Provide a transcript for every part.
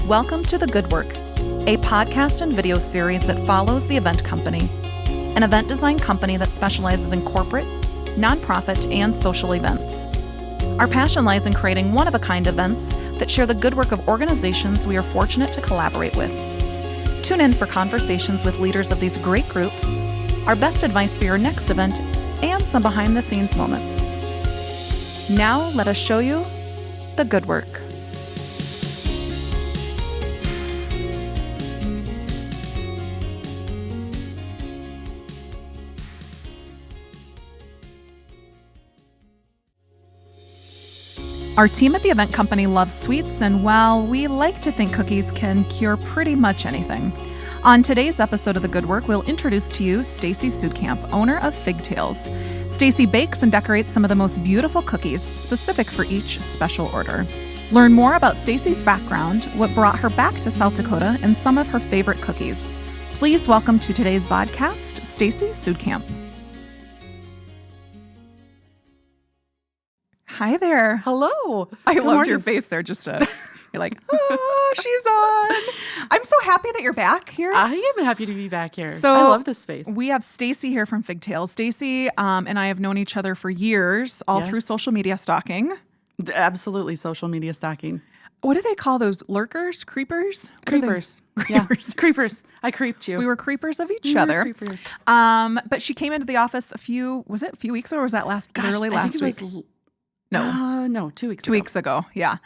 Welcome to The Good Work, a podcast and video series that follows The Event Company, an event design company that specializes in corporate, nonprofit, and social events. Our passion lies in creating one-of-a-kind events that share the good work of organizations we are fortunate to collaborate with. Tune in for conversations with leaders of these great groups, our best advice for your next event, and some behind-the-scenes moments. Now, let us show you the good work. Our team at the event company loves sweets, and while we like to think cookies can cure pretty much anything, on today's episode of The Good Work, we'll introduce to you Stacie Suedkamp, owner of Figtails. Stacie bakes and decorates some of the most beautiful cookies specific for each special order. Learn more about Stacie's background, what brought her back to South Dakota, and some of her favorite cookies. Please welcome to today's podcast, Stacie Suedkamp. Hi there. Hello. I loved your face there. You're like, oh, she's on. I'm so happy that you're back here. I am happy to be back here. So I love this space. We have Stacie here from Figtails. Stacie and I have known each other for years, all through social media stalking. Absolutely, social media stalking. What do they call those? Lurkers? Creepers? Creepers. Creepers. Yeah. Creepers. I creeped you. We were creepers of each other. Creepers. But she came into the office a few weeks ago, or was that last week? No, 2 weeks ago. 2 weeks ago, yeah.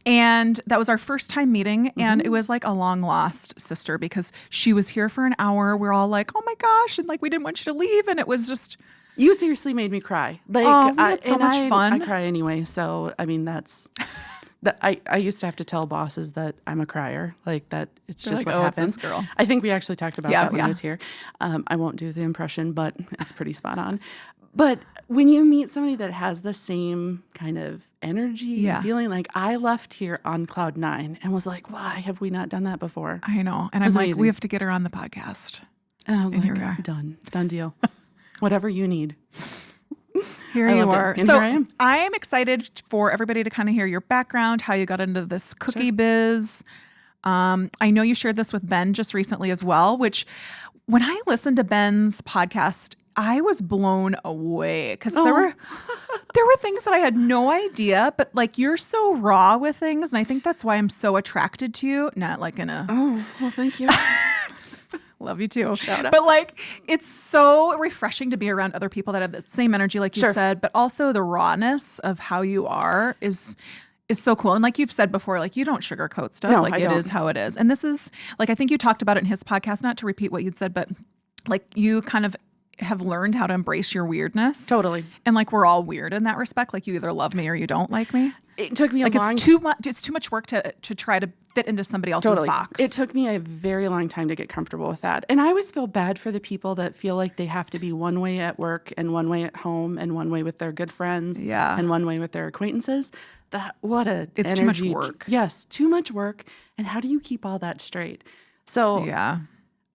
And that was our first time meeting, and it was like a long-lost sister because she was here for an hour. We're all like, oh my gosh, and like we didn't want you to leave, and it was just... You seriously made me cry. We had so much fun. I cry anyway, so I mean that's... I used to have to tell bosses that I'm a crier, like that it's They're just like, what oh, happens. it's this girl. I think we actually talked about that when I was here. Yeah. I won't do the impression, but it's pretty spot on. But when you meet somebody that has the same kind of energy, feeling, like I left here on cloud 9 and was like, why have we not done that before? I know. And I'm like, amazing. we have to get her on the podcast. And I was here we are. like, done deal. Whatever you need. Here you are. And so here I am. I'm excited for everybody to kind of hear your background, how you got into this cookie biz. I know you shared this with Ben just recently as well, which when I listened to Ben's podcast, I was blown away because there were things that I had no idea, but like you're so raw with things. And I think that's why I'm so attracted to you. Not like in a... Oh, well, thank you. Love you too. Shout out. But like, it's so refreshing to be around other people that have the same energy, like you said, but also the rawness of how you are is so cool. And like you've said before, like you don't sugarcoat stuff. No, like I it don't. is how it is. And this is like, I think you talked about it in his podcast, not to repeat what you'd said, but like you kind of have learned how to embrace your weirdness. Totally. And like, we're all weird in that respect. Like you either love me or you don't like me. It took me it's too much work to try to fit into somebody else's box. It took me a very long time to get comfortable with that. And I always feel bad for the people that feel like they have to be one way at work and one way at home and one way with their good friends and one way with their acquaintances. It's too much work. Yes, too much work. And how do you keep all that straight? So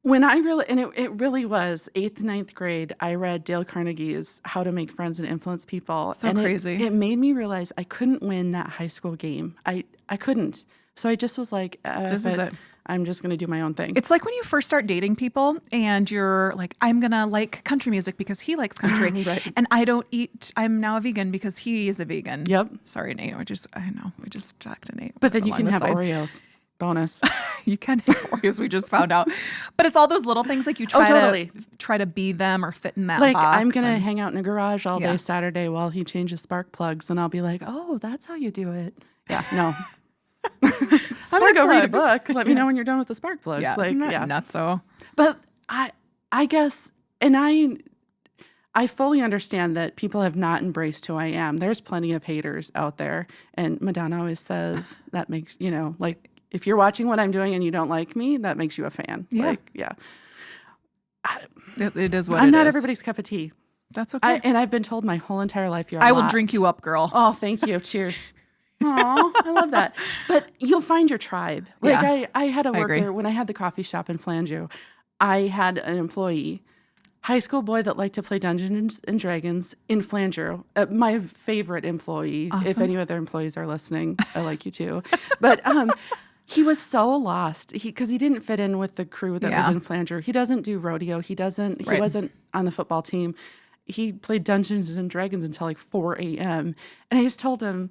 when it really was 8th, 9th grade, I read Dale Carnegie's How to Make Friends and Influence People. So crazy. It made me realize I couldn't win that high school game. I couldn't. So I just was like, this is it. I'm just going to do my own thing. It's like when you first start dating people and you're like, I'm going to like country music because he likes country. Right. And I'm now a vegan because he is a vegan. Yep. Sorry, Nate. We just talked to Nate. But then you can have Oreos. Bonus. You can have Oreos, we just found out. But it's all those little things like you try to be them or fit in that like box. I'm going to hang out in a garage all day Saturday while he changes spark plugs. And I'll be like, oh, that's how you do it. Yeah, no. I'm going to go read a book. Let me know when you're done with the spark plugs. Yeah, isn't that nutso? But I guess, and I fully understand that people have not embraced who I am. There's plenty of haters out there. And Madonna always says that makes, like, if you're watching what I'm doing and you don't like me, that makes you a fan. Yeah. It is what it is. I'm not everybody's cup of tea. That's okay. And I've been told my whole entire life you're I will drink you up, girl. Oh, thank you. Cheers. Oh, I love that. But you'll find your tribe. Like I had a worker when I had the coffee shop in Flanju. I had an employee, high school boy that liked to play Dungeons and Dragons in Flanju. My favorite employee. Awesome. If any other employees are listening, I like you too. But He was so lost because he didn't fit in with the crew that was Yeah. in Flanger. He doesn't do rodeo. He Right. wasn't on the football team. He played Dungeons and Dragons until like 4 a.m. And I just told him,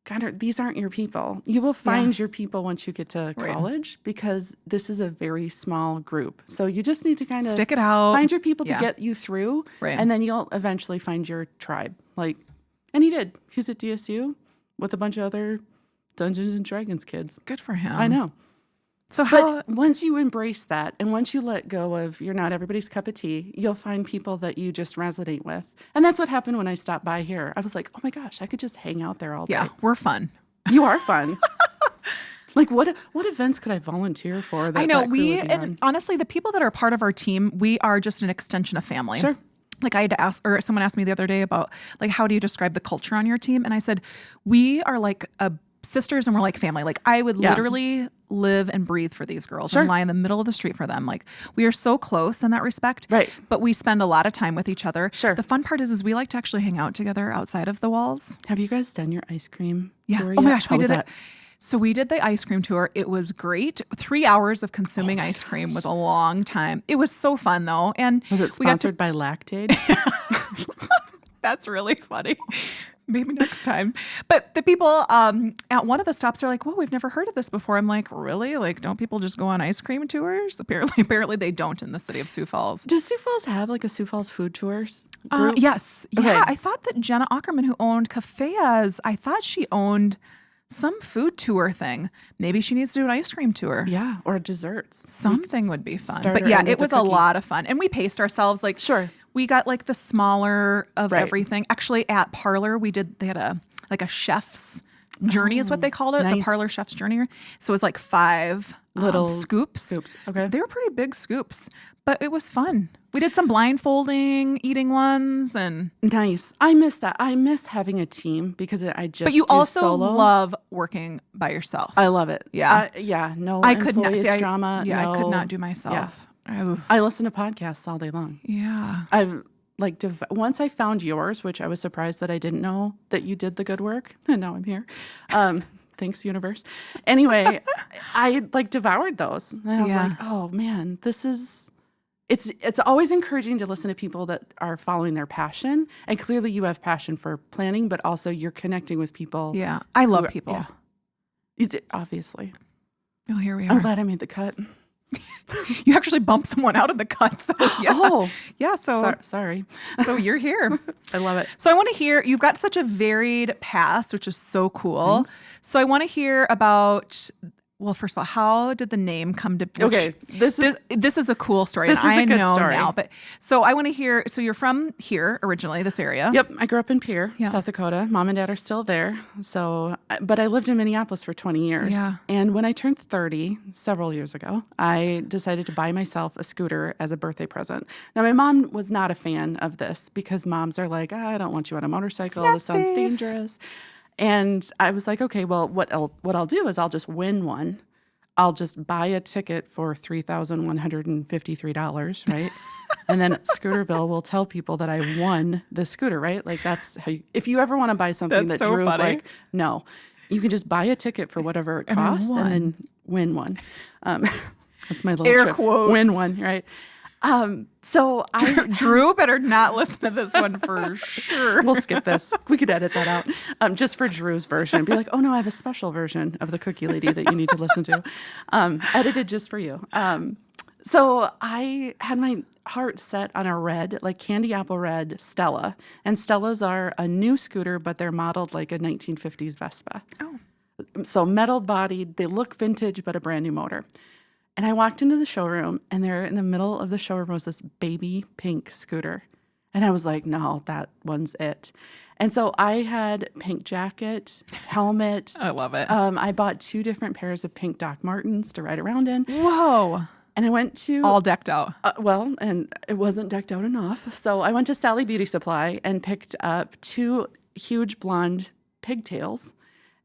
Connor, these aren't your people. You will find your people once you get to Right. college because this is a very small group. So you just need to kind of Stick it out. find your people Yeah. to get you through. Right. And then you'll eventually find your tribe. And he did. He's at DSU with a bunch of other Dungeons and Dragons kids. Good for him. I know. So how? But once you embrace that and once you let go of you're not everybody's cup of tea, you'll find people that you just resonate with. And that's what happened when I stopped by here. I was like, oh my gosh, I could just hang out there all day. Yeah, we're fun. You are fun. Like what events could I volunteer for? I know that crew would be on? and honestly, the people that are part of our team, we are just an extension of family. Sure. Like I had to ask, or someone asked me the other day about like, how do you describe the culture on your team? And I said, we are like sisters and we're like family. Like I would literally live and breathe for these girls and lie in the middle of the street for them. Like we are so close in that respect. Right. But we spend a lot of time with each other. Sure. The fun part is we like to actually hang out together outside of the walls. Have you guys done your ice cream Yeah. tour Oh my yet? gosh, How we was did that? it. So we did the ice cream tour. It was great. 3 hours of consuming ice cream was a long time. It was so fun though. And Was it we got to- sponsored by Lactaid? That's really funny. Maybe next time. But the people at one of the stops are like, "Whoa, we've never heard of this before." I'm like, "Really? Like, don't people just go on ice cream tours?" Apparently they don't in the city of Sioux Falls. Does Sioux Falls have like a Sioux Falls food tours group? Yes. Okay. Yeah. I thought that Jenna Ackerman, who owned Cafeas, I thought she owned some food tour thing. Maybe she needs to do an ice cream tour. Yeah, or desserts. Something would be fun. start But her yeah, in with it was the a cookie. lot of fun. And we paced ourselves. Like, Sure. we got like the smaller of Right. everything. Actually, at Parlor, they had a chef's journey is what they called it. The nice. Parlor chef's journey. So it was like 5 Little scoops. scoops, okay. They were pretty big scoops, but it was fun. We did some blindfolding, eating ones, and Nice. I miss that. I miss having a team because I just but you do also solo. love working by yourself. I love it. Yeah. No I could not employees see drama. Yeah, I could no- not do myself. Oh, I listen to podcasts all day long. yeah. I've like once I found yours, which I was surprised that I didn't know that you did the good work, and now I'm here. Thanks, universe. Anyway, I like devoured those, and I was Yeah. like, oh man, this is. It's always encouraging to listen to people that are following their passion, and clearly you have passion for planning, but also you're connecting with people. Yeah. I love who- people. yeah. You did, obviously. Oh, here we I'm are. glad I made the cut. You actually bumped someone out of the cut. So yeah. Oh, Yeah. So sorry. so you're here. I love it. So I want to hear, you've got such a varied past, which is so cool. Thanks. So I want to hear about, well, first of all, how did the name come to? Okay, this This is a cool story. This and is a I good know story. now, but so I want to hear. So you're from here originally, this area. Yep, I grew up in Pierre, Yeah. South Dakota. Mom and dad are still there. But I lived in Minneapolis for 20 years. Yeah. And when I turned 30, several years ago, I decided to buy myself a scooter as a birthday present. Now, my mom was not a fan of this because moms are like, I don't want you on a motorcycle. It's not This sounds safe." dangerous. And I was like, okay, well, what I'll do is I'll just win one. I'll just buy a ticket for $3,153, right? And then Scooterville will tell people that I won the scooter, right? Like that's how if you ever want to buy something That's that so Drew's funny. like, no, you can just buy a ticket for whatever it And I costs won. and then win one. That's my little Air trick. quotes. Win one, right? So I Drew better not listen to this one for sure. we'll skip this. We could edit that out just for Drew's version. Be like, oh no, I have a special version of the Cookie Lady that you need to listen to, edited just for you. So I had my heart set on a red, like candy apple red Stella, and Stellas are a new scooter, but they're modeled like a 1950s Vespa. Oh. So metal bodied, they look vintage, but a brand new motor. And I walked into the showroom, and there in the middle of the showroom was this baby pink scooter. And I was like, no, that one's it. And so I had pink jacket, helmet. I love it. I bought 2 different pairs of pink Doc Martens to ride around in. Whoa. And I went to All decked out. and it wasn't decked out enough. So I went to Sally Beauty Supply and picked up 2 huge blonde pigtails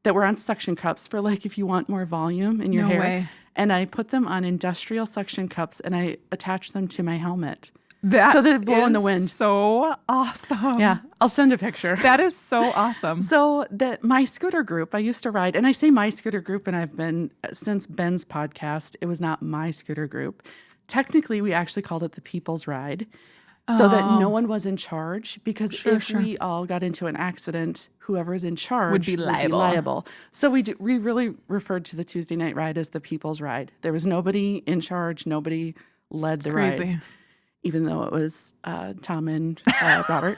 that were on suction cups for like if you want more volume in your No hair. way. And I put them on industrial suction cups and I attached them to my helmet. So they blow in the wind. So awesome. Yeah, I'll send a picture. That is so awesome. So my scooter group, I used to ride, and I say my scooter group, and I've been, since Ben's podcast, it was not my scooter group. Technically, we actually called it the People's Ride, so that no one was in charge, because we all got into an accident, whoever's in charge would be liable. So we really referred to the Tuesday night ride as the People's Ride. There was nobody in charge, nobody led the rides, even though it was Tom and Robert.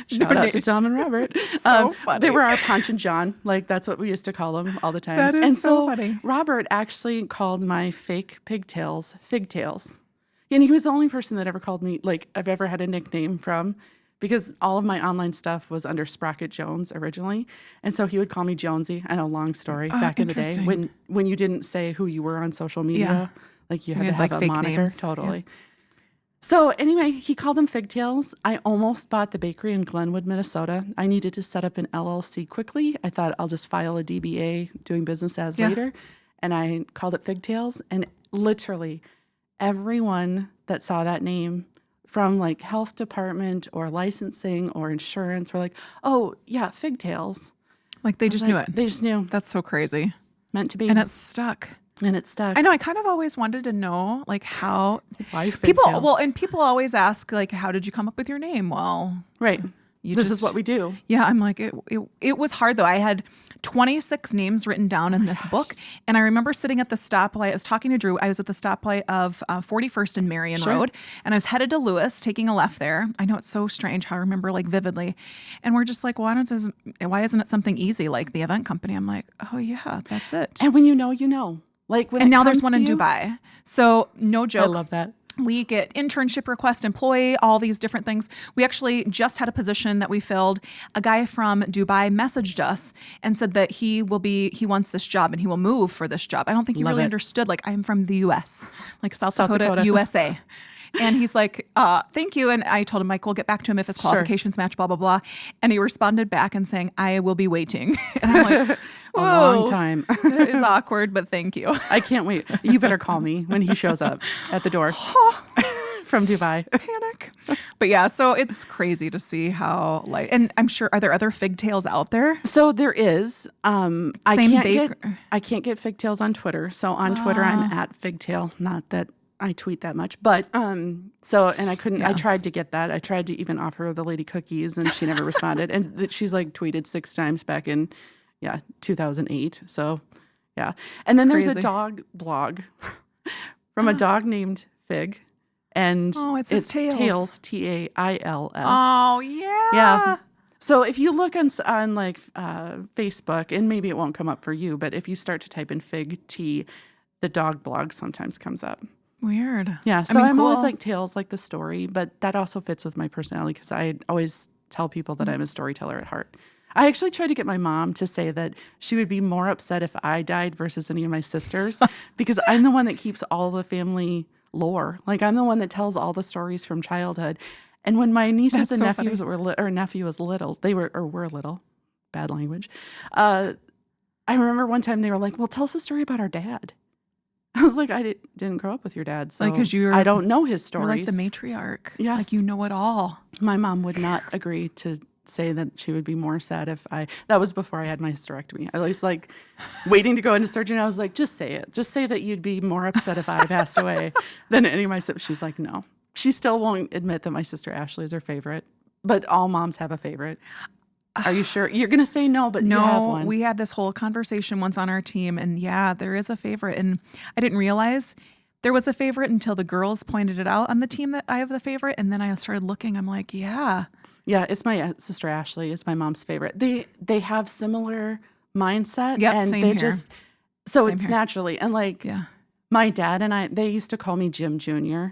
Shout out to Tom and Robert. So funny. They were our Ponch and John. Like, that's what we used to call them all the time. That is so funny. Robert actually called my fake pigtails Figtails. And he was the only person that ever called me, like, I've ever had a nickname from, because all of my online stuff was under Sprocket Jones originally. And so he would call me Jonesy. I know, long story, back in the day when you didn't say who you were on social media. Like, you had to have a moniker. Names. Totally. Yeah. So anyway, he called them Figtails. I almost bought the bakery in Glenwood, Minnesota. I needed to set up an LLC quickly. I thought I'll just file a DBA, doing business as later. And I called it Figtails. And literally everyone that saw that name, from like health department or licensing or insurance, were like, oh, yeah, Figtails. Like, they just knew it. They just knew. That's so crazy. Meant to be. And it's stuck. And it's stuck. I know. I kind of always wanted to know, like, how why people. Figtails? Well, and people always ask, like, how did you come up with your name? Well, right. This is what we do. Yeah, I'm like, it was hard though. I had 26 names written down in this book, and I remember sitting at the stoplight. I was talking to Drew. I was at the stoplight of 41st and Marion Road, and I was headed to Lewis, taking a left there. I know, it's so strange how I remember, like, vividly. And we're just like, why isn't it something easy like the event company? I'm like, oh yeah, that's it. And when you know, you know. Like, when and now there's one in Dubai. So no joke. I love that. We get internship request, employee, all these different things. We actually just had a position that we filled. A guy from Dubai messaged us and said that he wants this job and he will move for this job. I don't think he really understood, like, I'm from the US, like South Dakota, USA. And he's like, thank you. And I told him, Mike, we'll get back to him if his qualifications match, blah, blah, blah. And he responded back and saying, I will be waiting. And I'm like, a long time. It is awkward, but thank you. I can't wait. You better call me when he shows up at the door from Dubai. Panic. But yeah, so it's crazy to see how, like, and I'm sure, are there other Figtails out there? So there is. I can't get Figtails on Twitter. So on Twitter, I'm at Figtail. Not that I tweet that much, but and I couldn't. I tried to get that. I tried to even offer the lady cookies, and she never responded. And she's like tweeted 6 times back in 2008. So and then there's a dog blog from a dog named Fig, and it's Tails, Tails. Oh yeah. So if you look on like Facebook, and maybe it won't come up for you, but if you start to type in Fig T, the dog blog sometimes comes up. Weird. Yeah. So I'm always like Tales, like the story, but that also fits with my personality, because I always tell people that I'm a storyteller at heart. I actually tried to get my mom to say that she would be more upset if I died versus any of my sisters, because I'm the one that keeps all the family lore. Like, I'm the one that tells all the stories from childhood. And when my nieces and nephews nephew was little, were little, bad language. I remember one time they were like, well, tell us a story about our dad. I was like, I didn't grow up with your dad, so I don't know his stories. You're like the matriarch. Yes. Like, you know it all. My mom would not agree to say that she would be more sad if that was before I had my hysterectomy. I was like waiting to go into surgery, and I was like, just say it. Just say that you'd be more upset if I passed away than any of my siblings. She's like, no. She still won't admit that my sister Ashley is her favorite, but all moms have a favorite. Are you sure? You're going to say no, but you have one. We had this whole conversation once on our team, and there is a favorite. And I didn't realize there was a favorite until the girls pointed it out on the team that I have the favorite. And then I started looking. I'm like, yeah. Yeah, it's my sister Ashley. It's my mom's favorite. They have similar mindset. Yep, and same they're here. just so same it's here. Naturally. And like my dad and they used to call me Jim Jr.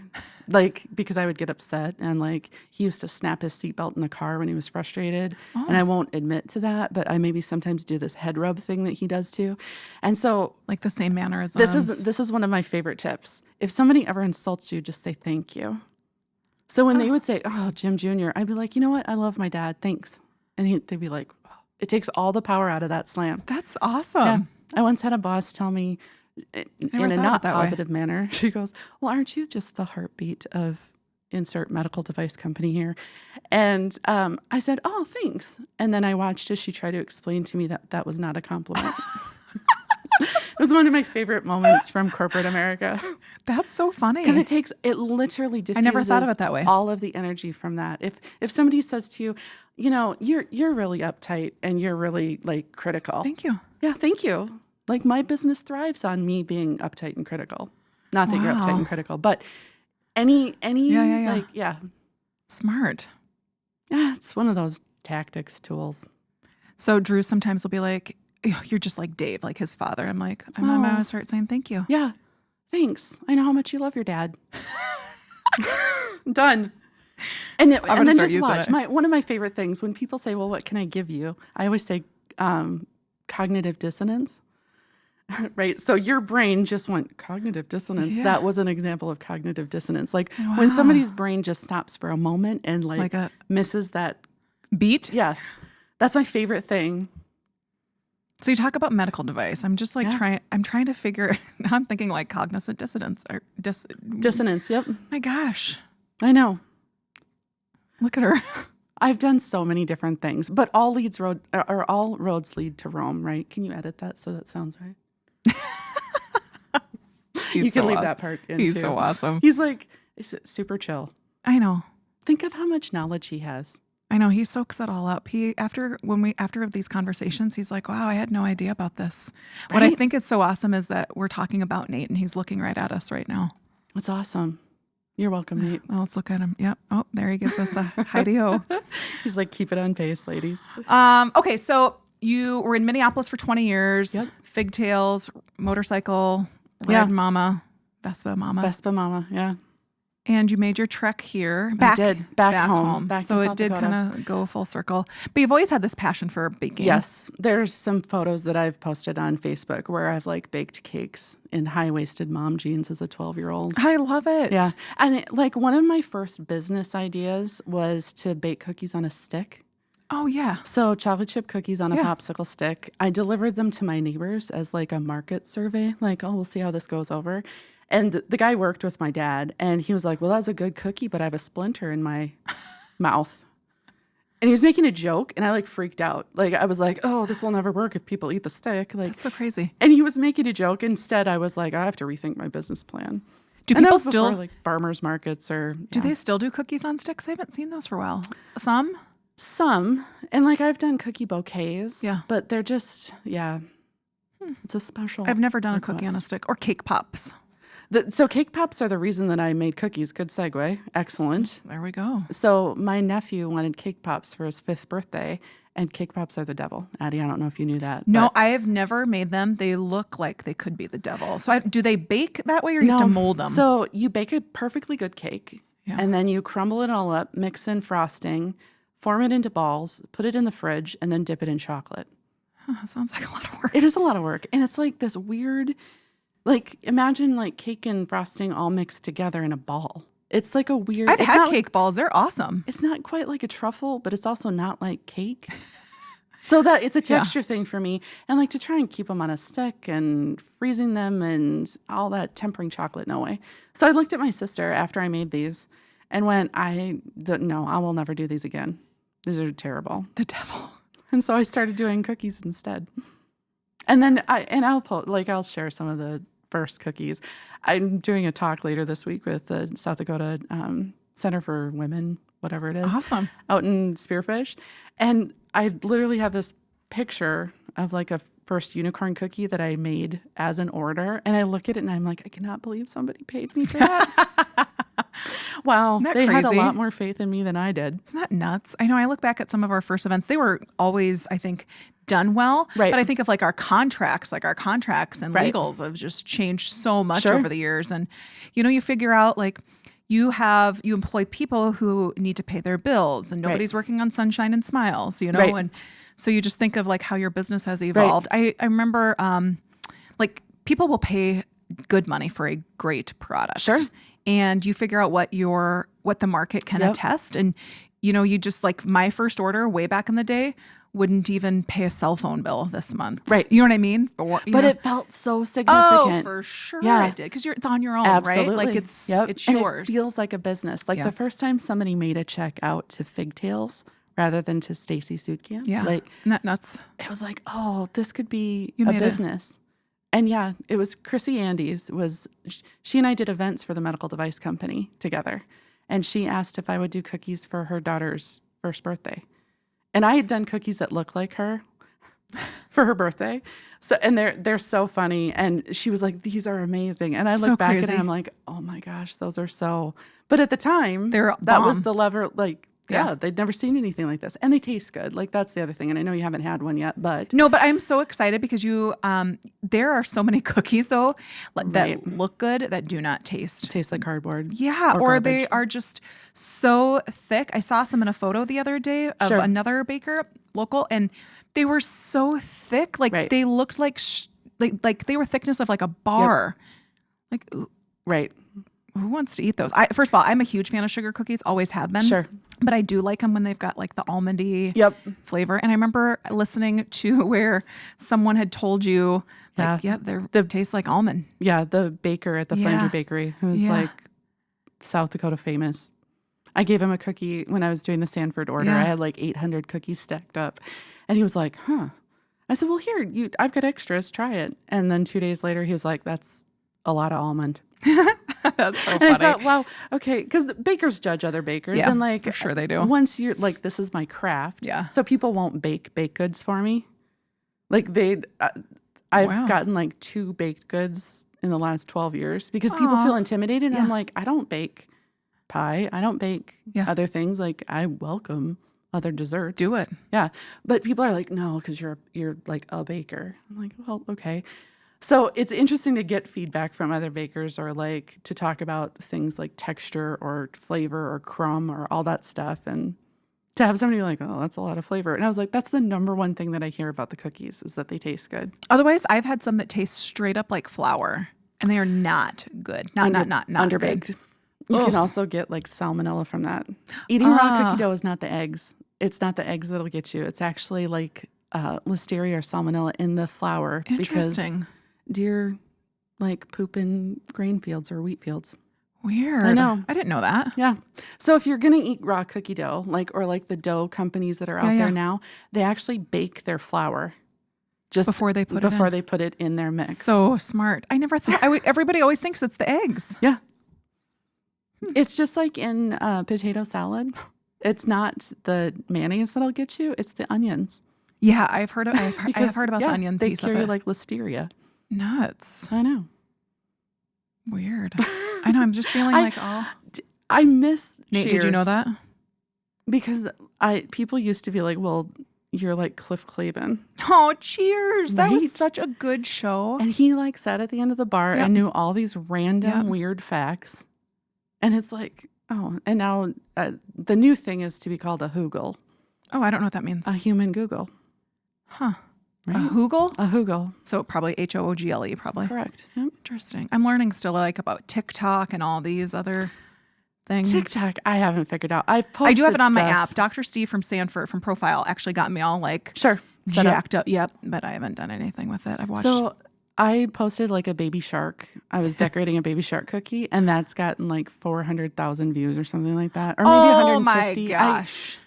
Like, because I would get upset, and like he used to snap his seatbelt in the car when he was frustrated. And I won't admit to that, but I maybe sometimes do this head rub thing that he does too. And so, like, the same mannerisms. This is one of my favorite tips. If somebody ever insults you, just say thank you. So when they would say, oh, Jim Jr., I'd be like, you know what? I love my dad. Thanks. And they'd be like, oh. It takes all the power out of that slam. That's awesome. Yeah. I once had a boss tell me, in a not positive manner. She goes, well, aren't you just the heartbeat of insert medical device company here? And I said, oh, thanks. And then I watched as she tried to explain to me that that was not a compliment. It was one of my favorite moments from corporate America. That's so funny. Because it literally diffuses I never thought of it that way. all of the energy from that. If somebody says to you, you know, you're really uptight and you're really like critical. Thank you. Yeah, thank you. Like my business thrives on me being uptight and critical. Not that you're uptight and critical, but any like, yeah. Smart. Yeah, it's one of those tactics, tools. So Drew sometimes will be like, you're just like Dave, like his father. I'm like, I'm going to start saying thank you. Yeah, thanks. I know how much you love your dad. Done. And then just watch. One of my favorite things, when people say, well, what can I give you? I always say cognitive dissonance. Right. So your brain just went cognitive dissonance. Yeah. That was an example of cognitive dissonance. Like when somebody's brain just stops for a moment and like misses that beat. Yes. That's my favorite thing. So you talk about medical device. I'm just like I'm trying to figure, now I'm thinking like cognizant dissonance or dissonance. Yep. My gosh. I know. Look at her. I've done so many different things, but all roads lead to Rome, right? Can you edit that so that sounds right? You can leave that part in He's too. so awesome. He's like super chill. I know. Think of how much knowledge he has. I know. He soaks it all up. After these conversations, he's like, wow, I had no idea about this. Right? What I think is so awesome is that we're talking about Nate and he's looking right at us right now. That's awesome. You're welcome, Nate. Well, let's look at him. Yep. Oh, there he gives us the Heidi-O. He's like, keep it on pace, ladies. Okay. So you were in Minneapolis for 20 years. Yep. Figtails, motorcycle, Red Mama, Vespa Mama. Yeah. And you made your trek here. Back home. Back so to South Dakota. Did kind of go full circle. But you've always had this passion for baking. Yes. There's some photos that I've posted on Facebook where I've like baked cakes in high-waisted mom jeans as a 12-year-old. I love it. Yeah. And like one of my first business ideas was to bake cookies on a stick. Oh, yeah. So chocolate chip cookies on a popsicle stick. I delivered them to my neighbors as like a market survey. Like, oh, we'll see how this goes over. And the guy worked with my dad, and he was like, well, that's a good cookie, but I have a splinter in my mouth. And he was making a joke, and I like freaked out. Like, I was like, oh, this will never work if people eat the stick. Like, that's so crazy. And he was making a joke. Instead, I was like, I have to rethink my business plan. Do people still before, like farmers markets or do they still do cookies on sticks? I haven't seen those for a while. Some, and like I've done cookie bouquets. Yeah, but they're just it's a special. I've never done a cookie on a stick or cake pops. So cake pops are the reason that I made cookies. Good segue. Excellent. There we go. So my nephew wanted cake pops for his 5th birthday, and cake pops are the devil. Addie, I don't know if you knew that. No, I have never made them. They look like they could be the devil. So do they bake that way or you have to mold them? So you bake a perfectly good cake, and then you crumble it all up, mix in frosting, form it into balls, put it in the fridge, and then dip it in chocolate. That sounds like a lot of work. It is a lot of work. And it's like this weird... Like, imagine like cake and frosting all mixed together in a ball. It's like a weird... I've had cake balls. They're awesome. It's not quite like a truffle, but it's also not like cake. So that it's a texture thing for me. And like to try and keep them on a stick and freezing them and all that, tempering chocolate, no way. So I looked at my sister after I made these and went, no, I will never do these again. These are terrible. The devil. And so I started doing cookies instead. And then I'll share some of the first cookies. I'm doing a talk later this week with the South Dakota Center for Women, whatever it is. Awesome. Out in Spearfish. And I literally have this picture of like a first unicorn cookie that I made as an order. And I look at it and I'm like, I cannot believe somebody paid me for that. Wow. They had a lot more faith in me than I did. Isn't that nuts? I know I look back at some of our first events. They were always, I think, done well. Right. But I think of like our contracts and legals have just changed so much over the years. And, you figure out like you employ people who need to pay their bills and nobody's working on sunshine and smiles, and so you just think of like how your business has evolved. I remember like people will pay good money for a great product. Sure. And you figure out what the market can attest. And, you just like my first order way back in the day wouldn't even pay a cell phone bill this month. Right. You know what I mean? But it felt so significant. Oh, for sure it did. Because it's on your own, Absolutely. right? Like it's and yours. it feels like a business. Like the first time somebody made a check out to Figtails rather than to Stacie Suedkamp. Yeah. Like, isn't that nuts? It was like, oh, this could be a business. And yeah, it was Chrissy Andes she and I did events for the medical device company together. And she asked if I would do cookies for her daughter's first birthday. And I had done cookies that looked like her for her birthday. So, and they're so funny. And she was like, these are amazing. And I look back at it and I'm like, oh my gosh, those are so, but at the time that was the lever, like, yeah, they'd never seen anything like this. And they taste good. Like, that's the other thing. And I know you haven't had one yet, but. No, but I'm so excited because there are so many cookies, though, that look good that do not taste. Taste like cardboard. Yeah, or they are just so thick. I saw some in a photo the other day of another baker, local, and they were so thick. Like, they looked like they were thickness of like a bar. Like, ooh, who wants to eat those? First of all, I'm a huge fan of sugar cookies, always have been. Sure. But I do like them when they've got like the almondy flavor. And I remember listening to where someone had told you, like, they taste like almond. Yeah, the baker at the Flanger Bakery, who's like South Dakota famous. I gave him a cookie when I was doing the Sanford order. I had like 800 cookies stacked up. And he was like, huh. I said, well, here, I've got extras, try it. And then 2 days later, he was like, that's a lot of almond. That's so and funny. I thought, wow, okay, because bakers judge other bakers, and like, for sure they do. Once you're like, this is my craft, so people won't bake baked goods for me. Like I've gotten like 2 baked goods in the last 12 years because people feel intimidated. And I'm like, I don't bake pie, I don't bake other things. Like, I welcome other desserts. Do it, But people are like, no, because you're like a baker. I'm like, well, okay. So it's interesting to get feedback from other bakers or like to talk about things like texture or flavor or crumb or all that stuff. And to have somebody like, oh, that's a lot of flavor. And I was like, that's the number one thing that I hear about the cookies is that they taste good. Otherwise, I've had some that taste straight up like flour and they are not good. Not underbaked. Good. You can also get like salmonella from that. Eating raw cookie dough is not the eggs. It's not the eggs that'll get you. It's actually like listeria or salmonella in the flour. Interesting. Because deer like poop in grain fields or wheat fields. Weird. I know. I didn't know that. Yeah. So if you're going to eat raw cookie dough, or the dough companies that are out there now, they actually bake their flour just before they put it in their mix. So smart. I never thought. Everybody always thinks it's the eggs. Yeah. It's just like in potato salad. It's not the mayonnaise that'll get you. It's the onions. Yeah, I've heard about the onion piece of it. They carry like listeria. Nuts. I know. Weird. I know. I'm just feeling I miss Nate, Cheers. did you know that? Because people used to be like, well, you're like Cliff Clavin. Oh, Cheers. That was such a good show. And he like sat at the end of the bar and knew all these random weird facts. And it's like, oh, and now the new thing is to be called a Hoogle. Oh, I don't know what that means. A human Google. Huh. Right? A Hoogle? A Hoogle. So probably Hoogle, probably. Correct. Yep. Interesting. I'm learning still like about TikTok and all these other things. TikTok, I haven't figured out. I do have it on my app. Dr. Steve from Sanford from Profile actually got me all like jacked up. Yep, but I haven't done anything with it. I've watched. So I posted like a baby shark. I was decorating a baby shark cookie, and that's gotten like 400,000 views or something like that, or maybe 150. Oh my gosh!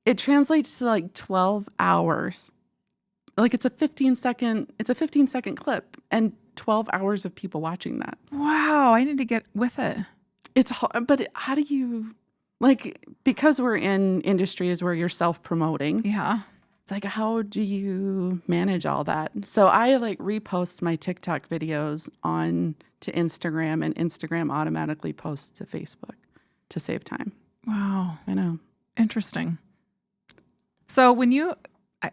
It translates to like 12 hours. Like it's a 15-second clip and 12 hours of people watching that. Wow, I need to get with it. It's hard, but how do you, because we're in industries where you're self-promoting. Yeah. It's like, how do you manage all that? So I repost my TikTok videos to Instagram, and Instagram automatically posts to Facebook to save time. Wow. I know. Interesting. So when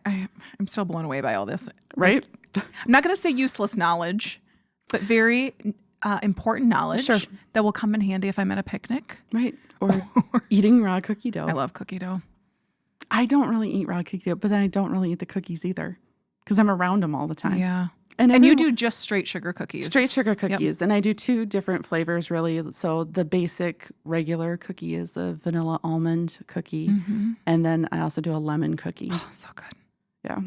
I'm still blown away by all this. Right? I'm not going to say useless knowledge, but very important knowledge that will come in handy if I'm at a picnic. Right. Or eating raw cookie dough. I love cookie dough. I don't really eat raw cookie dough, but then I don't really eat the cookies either because I'm around them all the time. Yeah. And you do just straight sugar cookies. Straight sugar cookies. Yep. And I do 2 different flavors, really. So the basic regular cookie is a vanilla almond cookie. Mm-hmm. And then I also do a lemon cookie. Oh, so good. Yeah.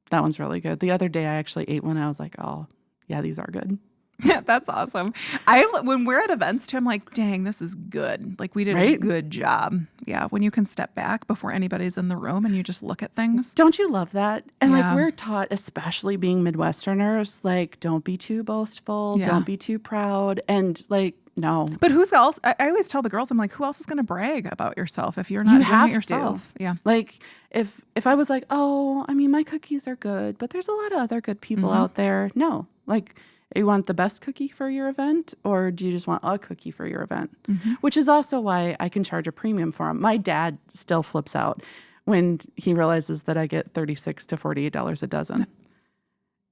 That one's really good. The other day I actually ate one and I was like, oh, yeah, these are good. Yeah, that's awesome. When we're at events too, I'm like, dang, this is good. Like we did a good job. Yeah. When you can step back before anybody's in the room and you just look at things. Don't you love that? And like we're taught, especially being Midwesterners, like don't be too boastful, don't be too proud. And like, no. But who's else? I always tell the girls, I'm like, who else is going to brag about yourself if you're not doing it yourself? Yeah. Like if I was like, oh, I mean, my cookies are good, but there's a lot of other good people out there. No, like, you want the best cookie for your event, or do you just want a cookie for your event? Which is also why I can charge a premium for them. My dad still flips out when he realizes that I get $36 to $48 a dozen.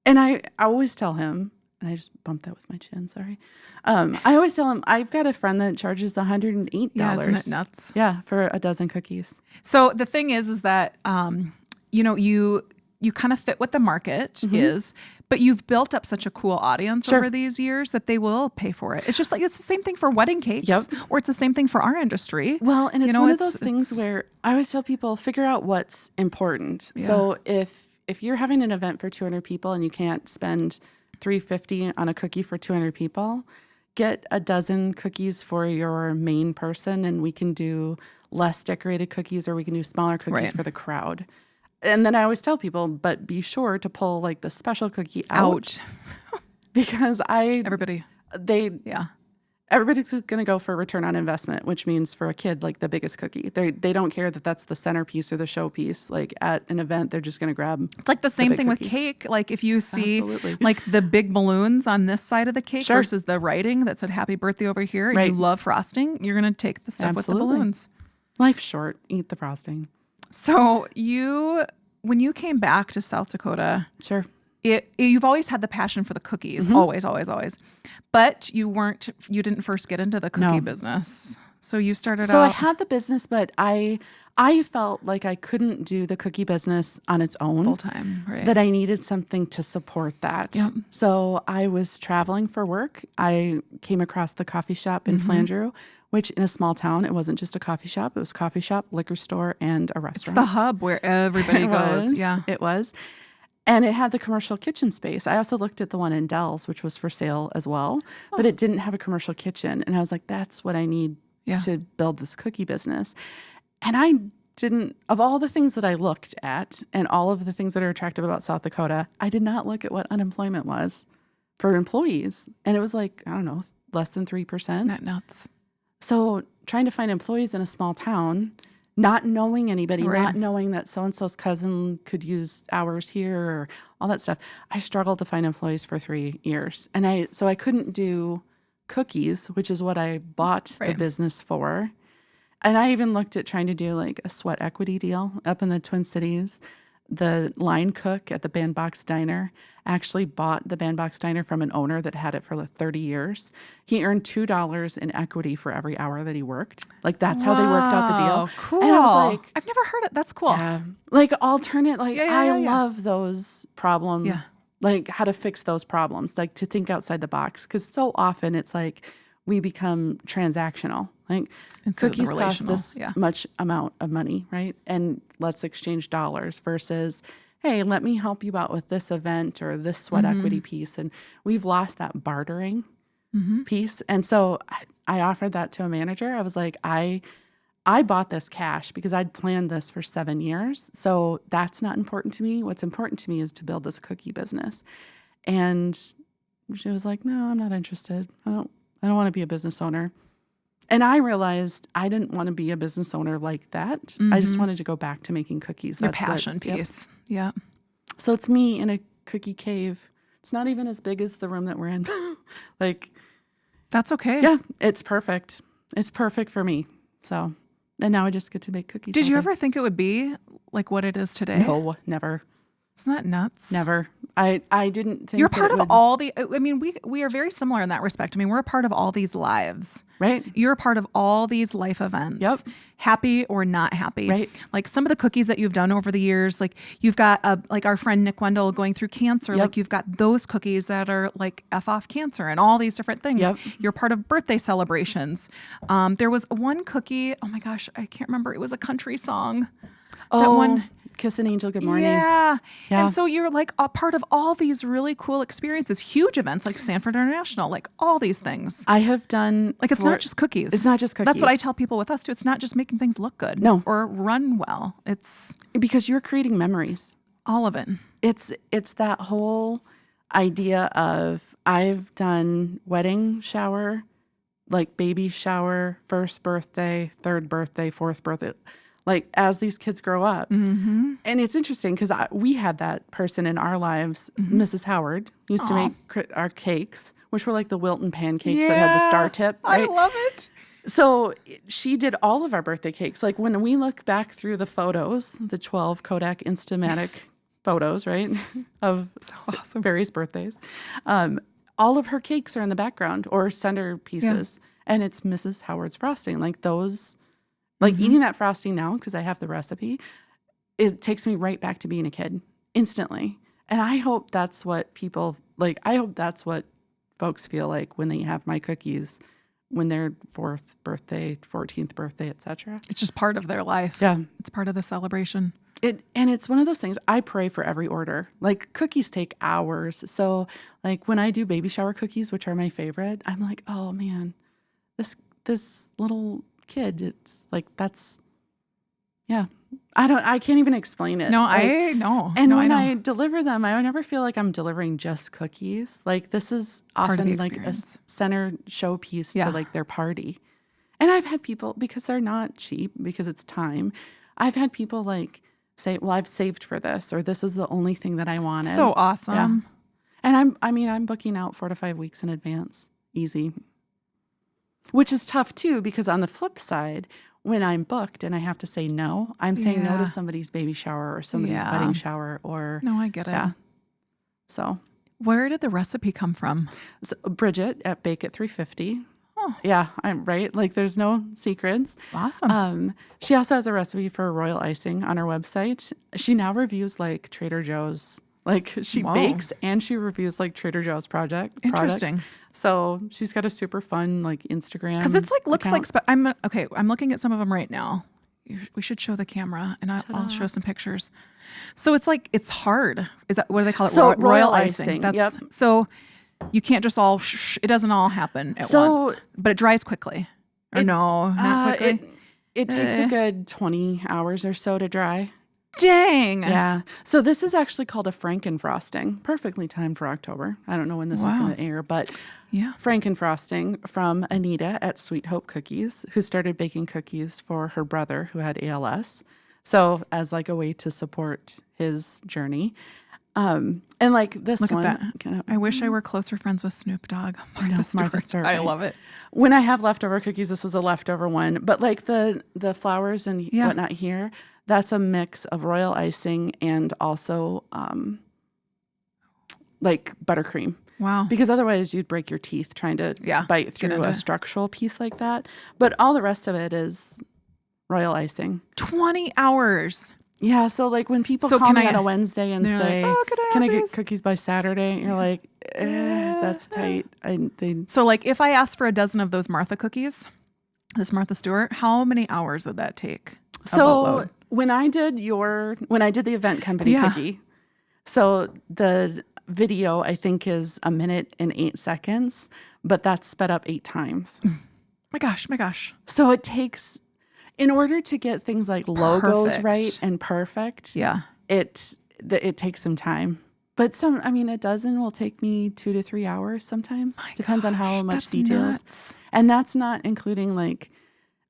And I always tell him, and I just bumped that with my chin, sorry. I always tell him, I've got a friend that charges $108. Yeah, isn't it nuts? Yeah, for a dozen cookies. So the thing is that, you kind of fit what the market is, but you've built up such a cool audience over these years that they will pay for it. It's just like, it's the same thing for wedding cakes, or it's the same thing for our industry. Well, and it's one of those things where I always tell people, figure out what's important. Yeah. So if you're having an event for 200 people and you can't spend $350 on a cookie for 200 people, get a dozen cookies for your main person, and we can do less decorated cookies, or we can do smaller cookies for the crowd. And then I always tell people, but be sure to pull like the special cookie out. Because everybody's going to go for return on investment, which means for a kid, like the biggest cookie. They don't care that that's the centerpiece or the showpiece. Like at an event, they're just going to grab. It's like the same thing with cake. Like if you see like the big balloons on this side of the cake versus the writing that said happy birthday over here, and you love frosting, you're going to take the stuff with the balloons. Life's short. Eat the frosting. So when you came back to South Dakota, you've always had the passion for the cookies, always. But you didn't first get into the cookie business. So you started out. So I had the business, but I felt like I couldn't do the cookie business on its own full time. Right. That I needed something to support that. Yep. So I was traveling for work. I came across the coffee shop in Flandreau, which in a small town, it wasn't just a coffee shop. It was coffee shop, liquor store, and a restaurant. It's the hub where everybody goes. Yeah, it was. And it had the commercial kitchen space. I also looked at the one in Dells, which was for sale as well, but it didn't have a commercial kitchen. And I was like, that's what I need to build this cookie business. And I didn't, of all the things that I looked at and all of the things that are attractive about South Dakota, I did not look at what unemployment was for employees. And it was like, I don't know, less than 3%. Not nuts. So trying to find employees in a small town, not knowing anybody, not knowing that so-and-so's cousin could use hours here or all that stuff, I struggled to find employees for 3 years. And so I couldn't do cookies, which is what I bought the business for. And I even looked at trying to do like a sweat equity deal up in the Twin Cities. The line cook at the Bandbox Diner actually bought the Bandbox Diner from an owner that had it for like 30 years. He earned $2 in equity for every hour that he worked. Like that's how they worked out the deal. Cool. And I was like, I've never heard it. That's cool. Yeah. Like alternate, like I love those problems. Yeah. Like how to fix those problems, like to think outside the box. Because so often it's like we become transactional. Like cookies cost this much amount of money, right? And let's exchange dollars versus, hey, let me help you out with this event or this sweat equity piece. And we've lost that bartering piece. And so I offered that to a manager. I was like, I bought this cash because I'd planned this for 7 years. So that's not important to me. What's important to me is to build this cookie business. And she was like, no, I'm not interested. I don't want to be a business owner. And I realized I didn't want to be a business owner like that. I just wanted to go back to making cookies. Your passion piece. Yeah. So it's me in a cookie cave. It's not even as big as the room that we're in. Like, that's okay. Yeah, it's perfect. It's perfect for me. So, and now I just get to make cookies. Did you ever think it would be like what it is today? No, never. Isn't that nuts? Never. I didn't think you're part of all the. I mean, we are very similar in that respect. I mean, we're a part of all these lives, right? You're a part of all these life events. Yep. Happy or not happy, right? Like some of the cookies that you've done over the years, like you've got like our friend Nick Wendell going through cancer. Like you've got those cookies that are like F off cancer and all these different things. Yep. You're part of birthday celebrations. There was one cookie. Oh my gosh, I can't remember. It was a country song. Oh, that one. kiss an angel good morning. Yeah. Yeah. And so you're like a part of all these really cool experiences, huge events like Sanford International, like all these things. I have done Like it's not just cookies. It's not just cookies. That's what I tell people with us too. It's not just making things look good or run well. It's because you're creating memories. all of it. It's that whole idea of I've done wedding shower, like baby shower, first birthday, third birthday, fourth birthday, like as these kids grow up. Mm-hmm. And it's interesting because we had that person in our lives. Mrs. Howard used to make our cakes, which were like the Wilton pancakes that had the star tip. Right? I love it. So she did all of our birthday cakes. Like when we look back through the photos, the 12 Kodak Instamatic photos, right, of awesome. various birthdays, all of her cakes are in the background or centerpieces, and it's Mrs. Howard's frosting. Like those, like eating that frosting now, because I have the recipe, it takes me right back to being a kid instantly. And I hope that's what people, like, I hope that's what folks feel like when they have my cookies, when their 4th birthday, 14th birthday, etc. It's just part of their life. Yeah. It's part of the celebration. And it's one of those things, I pray for every order. Like cookies take hours. So like when I do baby shower cookies, which are my favorite, I'm like, oh man, this little kid, it's like, that's, yeah. I can't even explain it. No, like, I know. And no, when I I deliver them, I never feel like I'm delivering just cookies. Like this is Part of the often like a experience. center showpiece Yeah. to like their party. And I've had people, because they're not cheap, because it's time, I've had people like say, well, I've saved for this, or this was the only thing that I wanted. So awesome. Yeah. And I'm booking out 4 to 5 weeks in advance. Easy. Which is tough too, because on the flip side, when I'm booked and I have to say no, I'm saying no Yeah. to somebody's baby shower or somebody's Yeah. wedding shower or, No, I get it. yeah. So, Where did the recipe come from? Bridget at Bake at 350. Oh. Yeah, I'm right. Like there's no secrets. Awesome. She also has a recipe for royal icing on her website. She now reviews like Trader Joe's. Like she Whoa. bakes and she reviews like Trader Joe's products. Interesting. So she's got a super fun like Instagram. Because it's like looks account. like I'm looking at some of them right now. We should show the camera, and I'll show some pictures. So it's like it's hard. Is that what do they call it? So royal icing. That's yep. so you can't just all. It doesn't all happen at once, but it dries quickly. Or no, not quickly. It takes a good 20 hours or so to dry. Dang. Yeah. So this is actually called a Frankenfrosting. Perfectly timed for October. I don't know when this is going to air, but Yeah. Frankenfrosting from Anita at Sweet Hope Cookies, who started baking cookies for her brother who had ALS. So as like a way to support his journey. And like this Look one. at that. I wish I were closer friends with Snoop Dogg. Martha Stewart. I love it. When I have leftover cookies, this was a leftover one. But like the flowers and whatnot here, that's a mix of royal icing and also like buttercream. Wow. Because otherwise you'd break your teeth trying to bite through a structural piece like that. But all the rest of it is royal icing. 20 hours. Yeah. So like when people call me on a Wednesday and say, like, can I get cookies by Saturday? And you're like, that's tight. So like if I asked for a dozen of those Martha cookies, this Martha Stewart, how many hours would that take? So when I did the event company cookie, so the video I think is 1 minute and 8 seconds, but that's sped up 8 times. My gosh. So it takes, in order to get things like logos right and perfect, it takes some time. But a dozen will take me 2 to 3 hours sometimes. Depends on how much details. Nuts. And that's not including like,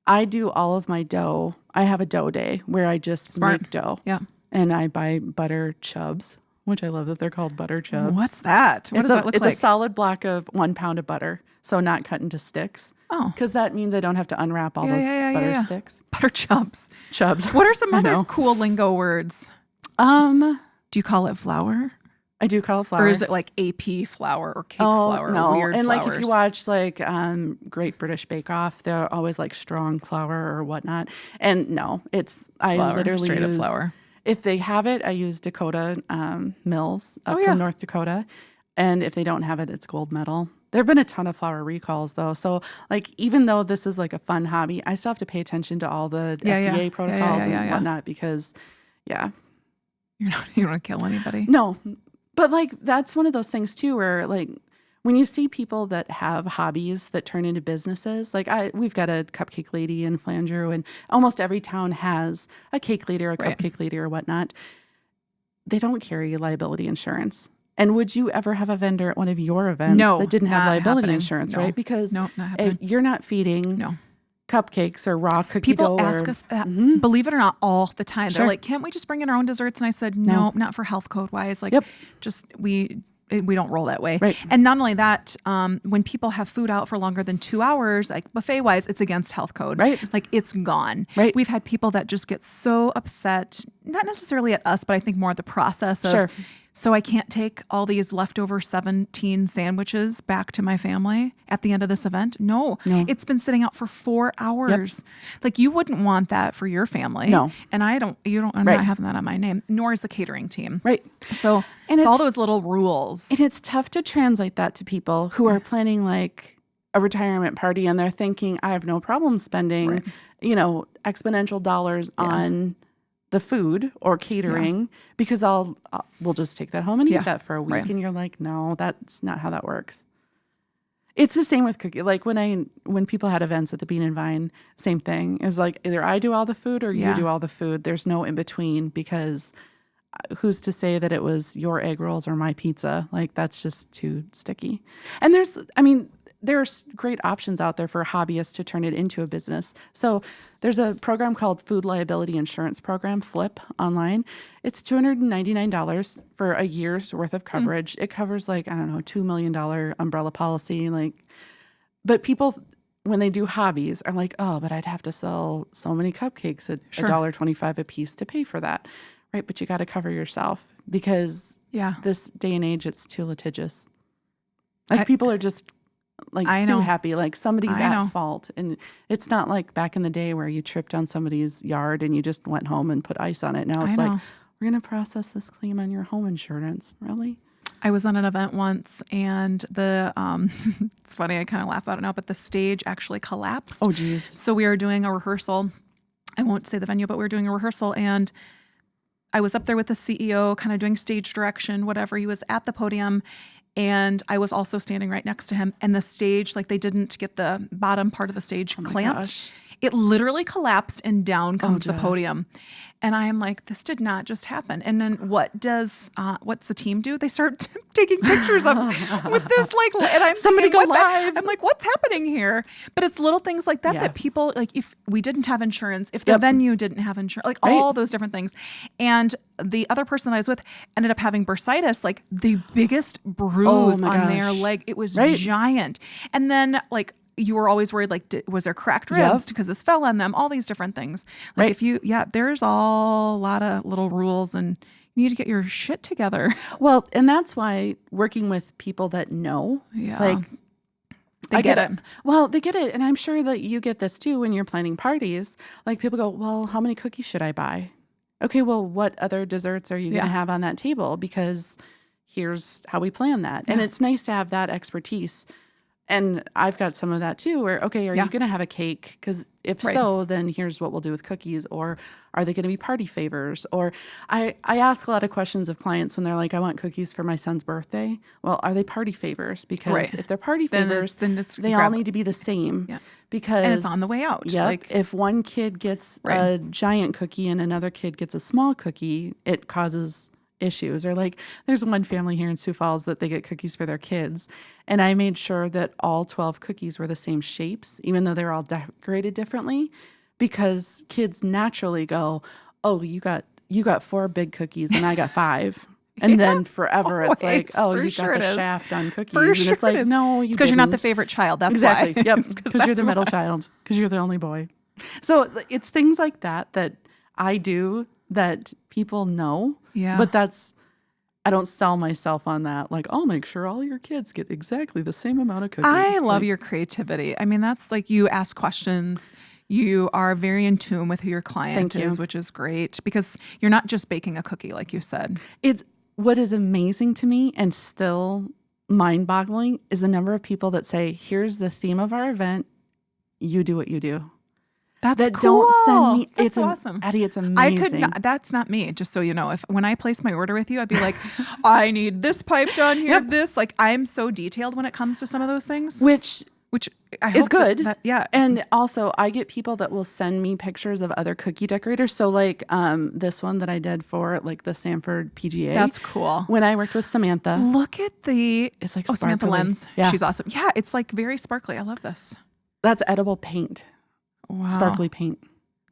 I do all of my dough. I have a dough day where I just make dough. Yeah. And I buy butter chubs, which I love that they're called butter chubs. What's that? What does that look like? It's a solid block of 1 pound of butter. So not cut into sticks. Oh. Because that means I don't have to unwrap all those butter sticks. Butter chubs. Chubs. What are some other cool lingo words? Do you call it flour? I do call it flour. Or is it like AP flour or cake flour? No. Or weird and flours? like if you watch like Great British Bake Off, they're always like strong flour or whatnot. And no, I literally straight use up flour. If they have it, I use Dakota Mills from North Dakota. And if they don't have it, it's gold medal. There have been a ton of flour recalls though. So like even though this is like a fun hobby, I still have to pay attention to all the FDA protocols and whatnot because You don't want to kill anybody. No, but like that's one of those things too, where like when you see people that have hobbies that turn into businesses, like we've got a cupcake lady in Flandreau, and almost every town has a cake lady or a cupcake lady or whatnot. They don't carry liability insurance. And would you ever have a vendor at one of your events that didn't have liability insurance, right? Because you're not feeding cupcakes or raw cookie dough. People ask us that, believe it or not, all the time. They're like, can't we just bring in our own desserts? And I said, no, not for health code wise. Like, just we don't roll that way. Right. And not only that, when people have food out for longer than 2 hours, like buffet wise, it's against health code. Right. Like it's gone. Right. We've had people that just get so upset, not necessarily at us, but I think more the process of, so I can't take all these leftover 17 sandwiches back to my family at the end of this event. No. It's been sitting out for 4 hours. Like you wouldn't want that for your family. No. And I'm not having that on my name, nor is the catering team. Right. So it's all those little rules. And it's tough to translate that to people who are planning like a retirement party and they're thinking, I have no problem spending, exponential dollars on the food or catering because we'll just take that home and eat that for a week. Right. And you're like, no, that's not how that works. It's the same with cookie. Like when people had events at the Bean and Vine, same thing. It was like either I do all the food or you do all the food. There's no in between because who's to say that it was your egg rolls or my pizza? Like that's just too sticky. And there's great options out there for hobbyists to turn it into a business. So there's a program called Food Liability Insurance Program, FLIP, online. It's $299 for a year's worth of coverage. It covers $2 million umbrella policy. But people, when they do hobbies, are like, oh, but I'd have to sell so many cupcakes at $1.25 a piece to pay for that. Right, but you got to cover yourself because this day and age, it's too litigious. People are just so happy, like somebody's at fault. And it's not like back in the day where you tripped on somebody's yard and you just went home and put ice on it. Now it's like, we're going to process this claim on your home insurance. Really? I was on an event once and it's funny, I kind of laugh about it now, but the stage actually collapsed. Oh, geez. So we were doing a rehearsal. I won't say the venue, but we were doing a rehearsal and I was up there with the CEO, kind of doing stage direction, whatever. He was at the podium and I was also standing right next to him. And the stage, they didn't get the bottom part of the stage clamped. Gosh. It literally collapsed and down comes the podium. And I am like, this did not just happen. And then what's the team do? They start taking pictures of with this and I'm somebody go live. I'm like, what's happening here? But it's little things like that that people if we didn't have insurance, if the venue didn't have insurance, all those different things. And the other person that I was with ended up having bursitis, the biggest bruise on their leg. It was giant. And then you were always worried, was there cracked ribs because this fell on them? All these different things. There's a lot of little rules and you need to get your shit together. Well, and that's why working with people that know, they get it. Well, they get it. And I'm sure that you get this too when you're planning parties. People go, well, how many cookies should I buy? Okay, well, what other desserts are you going to have on that table? Because here's how we plan that. And it's nice to have that expertise. And I've got some of that too, where, okay, are you going to have a cake? Because if so, then here's what we'll do with cookies. Or are they going to be party favors? Or I ask a lot of questions of clients when they're like, I want cookies for my son's birthday. Well, are they party favors? Because if they're party favors, then they all need to be the same. Yeah. And it's on the way out. Yeah. If one kid gets a giant cookie and another kid gets a small cookie, it causes issues. Or there's one family here in Sioux Falls that they get cookies for their kids. And I made sure that all 12 cookies were the same shapes, even though they're all decorated differently, because kids naturally go, oh, you got 4 big cookies and I got 5. And then forever it's like, oh, you got the shaft on cookies. And it's like, no, you because you're not the favorite child. That's exactly. why. Yep. Because you're the middle child. Because you're the only boy. So it's things like that I do that people know. Yeah. But I don't sell myself on that. I'll make sure all your kids get exactly the same amount of cookies. I love your creativity. I mean, that's you ask questions. You are very in tune with who your client is, which is great because you're not just baking a cookie, like you said. It's what is amazing to me and still mind-boggling is the number of people that say, here's the theme of our event. You do what you do. That's don't send me. That's It's awesome. Eddie, it's amazing. I could not, that's not me, just so you know. When I place my order with you, I'd be like, I need this pipe done here, this. Like, I'm so detailed when it comes to some of those things. Which I is hope good. Yeah. And also, I get people that will send me pictures of other cookie decorators. So like this one that I did for like the Sanford PGA. That's cool. When I worked with Samantha. Look at it's like Samantha sparkly. Lens. Yeah. She's awesome. Yeah, it's like very sparkly. I love this. That's edible paint. Wow. Sparkly paint.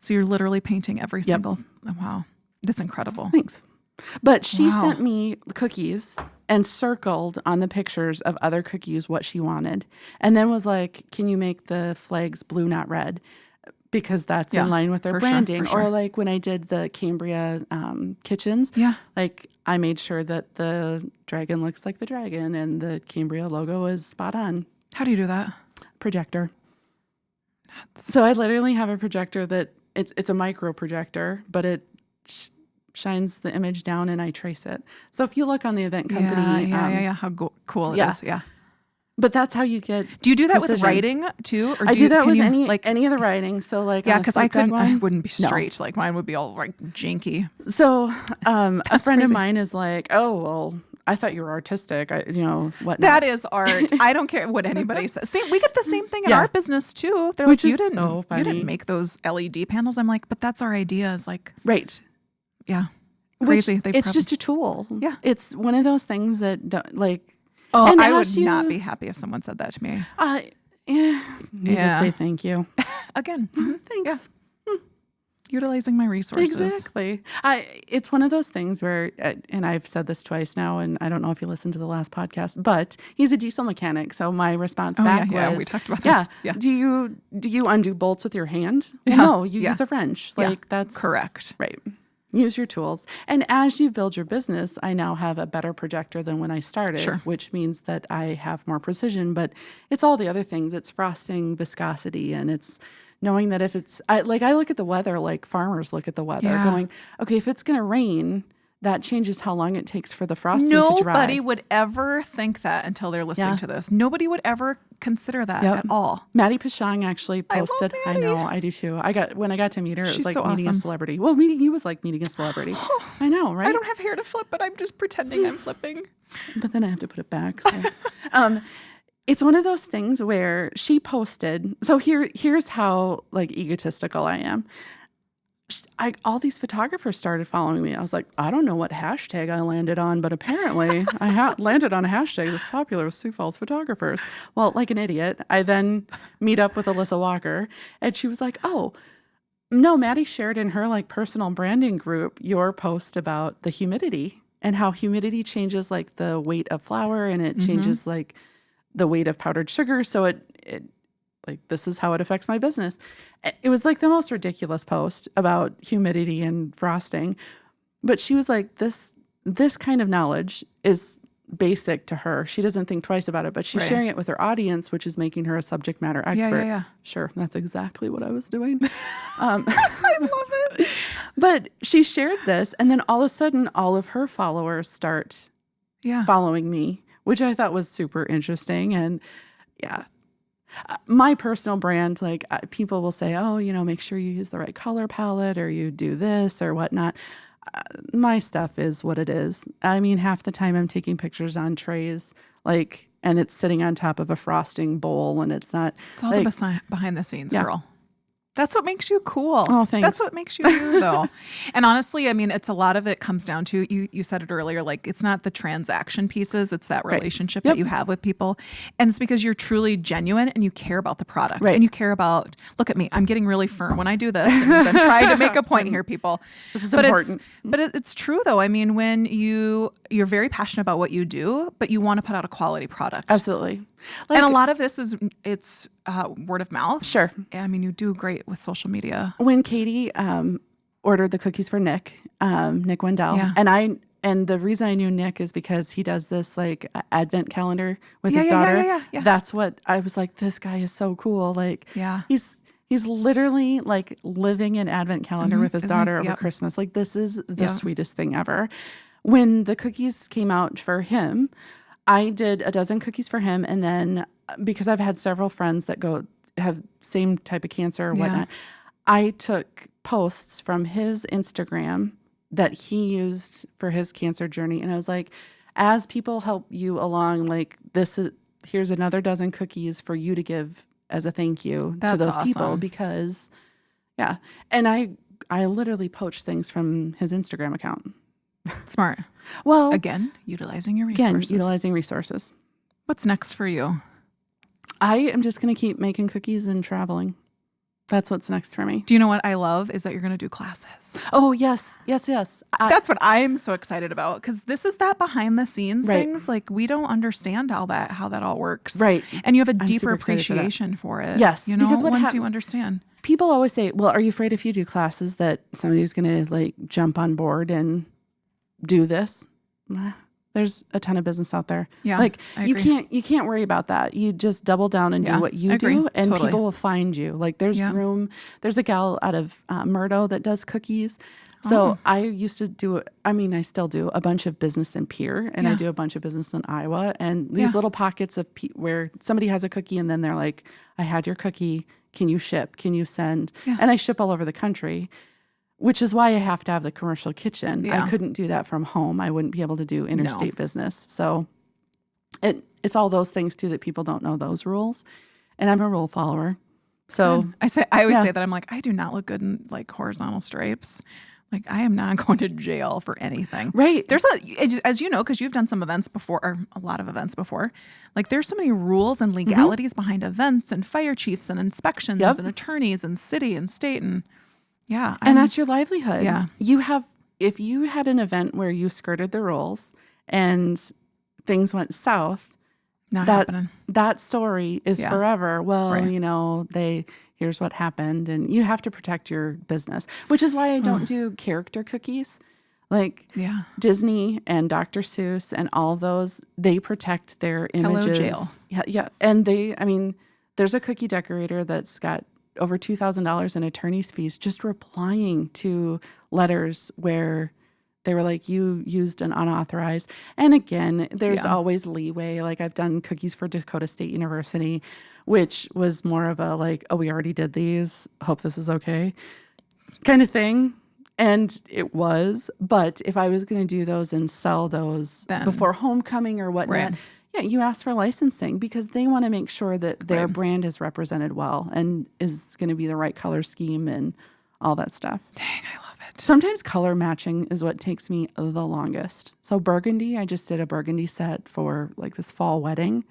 So you're literally painting every single. Oh, wow. That's incredible. Thanks. But she sent me cookies and circled on the pictures of other cookies what she wanted. And then was like, can you make the flags blue, not red? Because that's in line with their branding. Sure. Or like when I did the Cambria kitchens, like I made sure that the dragon looks like the dragon and the Cambria logo is spot on. How do you do that? Projector. So I literally have a projector that it's a micro projector, but it shines the image down and I trace it. So if you look on the event company, how cool it is. Yeah. But that's how you get. Do you do that precision. with writing too? Or I do that with you, any of the writing. So like because I couldn't. wouldn't be straight. Like mine would be all like janky. So a friend of crazy. mine is like, oh well, I thought you were artistic. What? That is art. I don't care what anybody says. We get the same thing in our business too. They're Which like, is so funny. You didn't make those LED panels. I'm like, but that's our idea. Is like, right. Yeah. Crazy. It's just a tool. Yeah. It's one of those things that don't, like. Oh, and I would not be happy if someone said that to me. You just say thank you. Again. Thanks. Yeah. Utilizing my resources. Exactly. It's one of those things where, and I've said this twice now, and I don't know if you listened to the last podcast, but he's a diesel mechanic. So my response back was, we talked about this. Yeah. Do you undo bolts with your hand? Yeah. No, you use a wrench. Like that's correct. Right. Use your tools. And as you build your business, I now have a better projector than when I started, which means that I have more precision, but it's all the other things. It's frosting, viscosity, and it's knowing that if it's, I look at the weather like farmers look at the weather going, okay, if it's going to rain, that changes how long it takes for the frosting to dry. Nobody would ever think that until they're listening to this. Nobody would ever consider that at all. Maddie Pashang actually posted. I know, I do too. When I got to meet her, it was like meeting a celebrity. Well, meeting you was like meeting a celebrity. I know, right? I don't have hair to flip, but I'm just pretending I'm flipping. But then I have to put it back. So. It's one of those things where she posted. So here's how like egotistical I am. All these photographers started following me. I was like, I don't know what hashtag I landed on, but apparently I landed on a hashtag that's popular with Sioux Falls photographers. Well, like an idiot, I then meet up with Alyssa Walker, and she was like, oh, no, Maddie shared in her like personal branding group your post about the humidity and how humidity changes like the weight of flour and it changes like the weight of powdered sugar. So it like, this is how it affects my business. It was like the most ridiculous post about humidity and frosting. But she was like, this kind of knowledge is basic to her. She doesn't think twice about it, but she's sharing it with her audience, which is making her a subject matter expert. Yeah. Sure, that's exactly what I was doing. I love it. But she shared this, and then all of a sudden, all of her followers start following me, which I thought was super interesting. And my personal brand, like people will say, oh, make sure you use the right color palette or you do this or whatnot. My stuff is what it is. I mean, half the time I'm taking pictures on trays, and it's sitting on top of a frosting bowl and it's not. It's all the behind the scenes, girl. That's what makes you cool. Oh, thanks. That's what makes you you, though. And honestly, I mean, it's a lot of it comes down to, you said it earlier, like it's not the transaction pieces, it's that relationship that you have with people. And it's because you're truly genuine and you care about the product. And you care about, look at me, I'm getting really firm when I do this. It means I'm trying to make a point here, people. This is important. But it's true, though. I mean, when you're very passionate about what you do, but you want to put out a quality product. Absolutely. And a lot of this it's word of mouth. Sure. I mean, you do great with social media. When Katie ordered the cookies for Nick Wendell, and the reason I knew Nick is because he does this like advent calendar with his daughter. Yeah. That's what I was like, this guy is so cool. Like, he's literally like living an advent calendar with his daughter over Christmas. Like, this is the sweetest thing ever. When the cookies came out for him, I did a dozen cookies for him. And then because I've had several friends that have same type of cancer or whatnot, I took posts from his Instagram that he used for his cancer journey. And I was like, as people help you along, like here's another dozen cookies for you to give as a thank you to those people because, yeah. And I literally poached things from his Instagram account. Smart. Well, again, utilizing your resources. What's next for you? I am just going to keep making cookies and traveling. That's what's next for me. Do you know what I love is that you're going to do classes. Oh, yes. That's what I'm so excited about because this is that behind the scenes things. Like we don't understand how that all works. Right. And you have a deeper appreciation for it. Yes. You know, because once you understand. People always say, well, are you afraid if you do classes that somebody's going to like jump on board and do this? There's a ton of business out there. Yeah, like you can't worry about that. You just double down and do what you do, and people will find you. Like there's room. There's a gal out of Murdo that does cookies. So I used to do. I mean, I still do a bunch of business in Pierre, and I do a bunch of business in Iowa, and these little pockets of where somebody has a cookie, and then they're like, "I had your cookie. Can you ship? Can you send?" And I ship all over the country. Which is why I have to have the commercial kitchen. Yeah. I couldn't do that from home. I wouldn't be able to do interstate business. So it's all those things too that people don't know those rules. And I'm a rule follower. So I always say that I'm like, I do not look good in like horizontal stripes. Like I am not going to jail for anything. Right. There's as you know, because you've done some events before, or a lot of events before, like there's so many rules and legalities behind events and fire chiefs and inspections and attorneys and city and state and and that's your livelihood. Yeah. If you had an event where you skirted the rules and things went south, not happening. That story is forever. Well, you know, here's what happened, and you have to protect your business, which is why I don't do character cookies. Like Disney and Dr. Seuss and all those, they protect their images. Hello, jail. Yeah. And there's a cookie decorator that's got over $2,000 in attorney's fees just replying to letters where they were like, you used an unauthorized. And again, there's always leeway. Like I've done cookies for Dakota State University, which was more of a like, oh, we already did these. Hope this is okay kind of thing. And it was. But if I was going to do those and sell those before homecoming or whatnot, you ask for licensing because they want to make sure that their brand is represented well and is going to be the right color scheme and all that stuff. Dang, I love it. Sometimes color matching is what takes me the longest. So burgundy, I just did a burgundy set for like this fall wedding.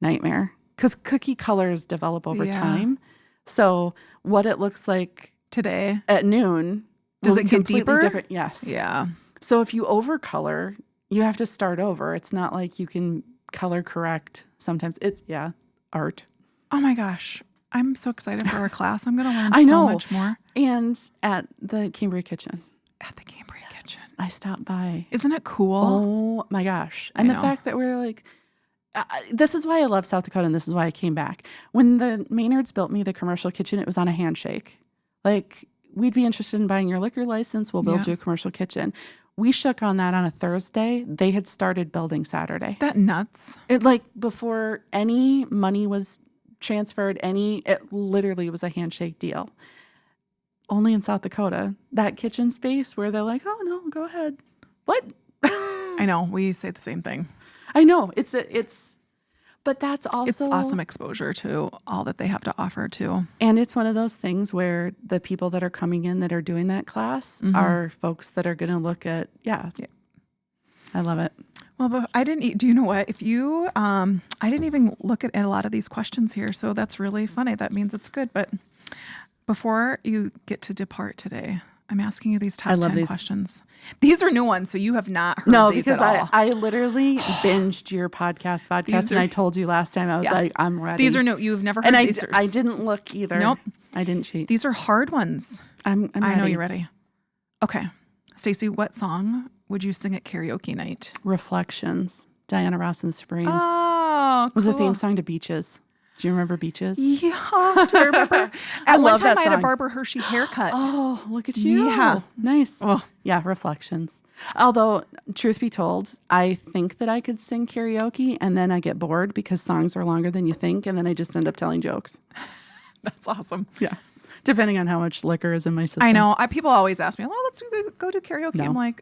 Nightmare. Because cookie colors develop over time. So what it looks like today at noon does it get deeper? Different. Yes. Yeah. So if you overcolor, you have to start over. It's not like you can color correct. Sometimes it's art. Oh my gosh. I'm so excited for our class. I'm going to learn so much more. And at the Cambria Kitchen. At the Cambria Kitchen. I stopped by. Isn't it cool? Oh my gosh. And the fact that we're like, this is why I love South Dakota and this is why I came back. When the Maynards built me the commercial kitchen, it was on a handshake. Like, we'd be interested in buying your liquor license. We'll build you a commercial kitchen. We shook on that on a Thursday. They had started building Saturday. That nuts. It like before any money was transferred, it literally was a handshake deal. Only in South Dakota, that kitchen space where they're like, oh no, go ahead. What? I know. We say the same thing. I know. But that's also... It's awesome exposure to all that they have to offer too. And it's one of those things where the people that are coming in that are doing that class are folks that are going to look at, I love it. Well, but do you know what? If you, I didn't even look at a lot of these questions here. So that's really funny. That means it's good. But before you get to depart today, I'm asking you these top 10 questions. These are new ones, so you have not heard these at all. No, because I literally binged your podcast, and I told you last time, I was like, I'm ready. These are new. You've never heard these. I didn't look either. Nope. I didn't cheat. These are hard ones. I'm ready. I know you're ready. Okay. Stacie, what song would you sing at karaoke night? Reflections. Diana Ross and the Supremes. Oh, cool. Was a theme song to Beaches. Do you remember Beaches? Yeah. Do I remember? At one time, I had a Barbara Hershey haircut. Oh, look at you. Yeah. Nice. Oh. Yeah, Reflections. Although, truth be told, I think that I could sing karaoke and then I get bored because songs are longer than you think and then I just end up telling jokes. That's awesome. Yeah. Depending on how much liquor is in my system. I know. People always ask me, well, let's go do karaoke. No. I'm like,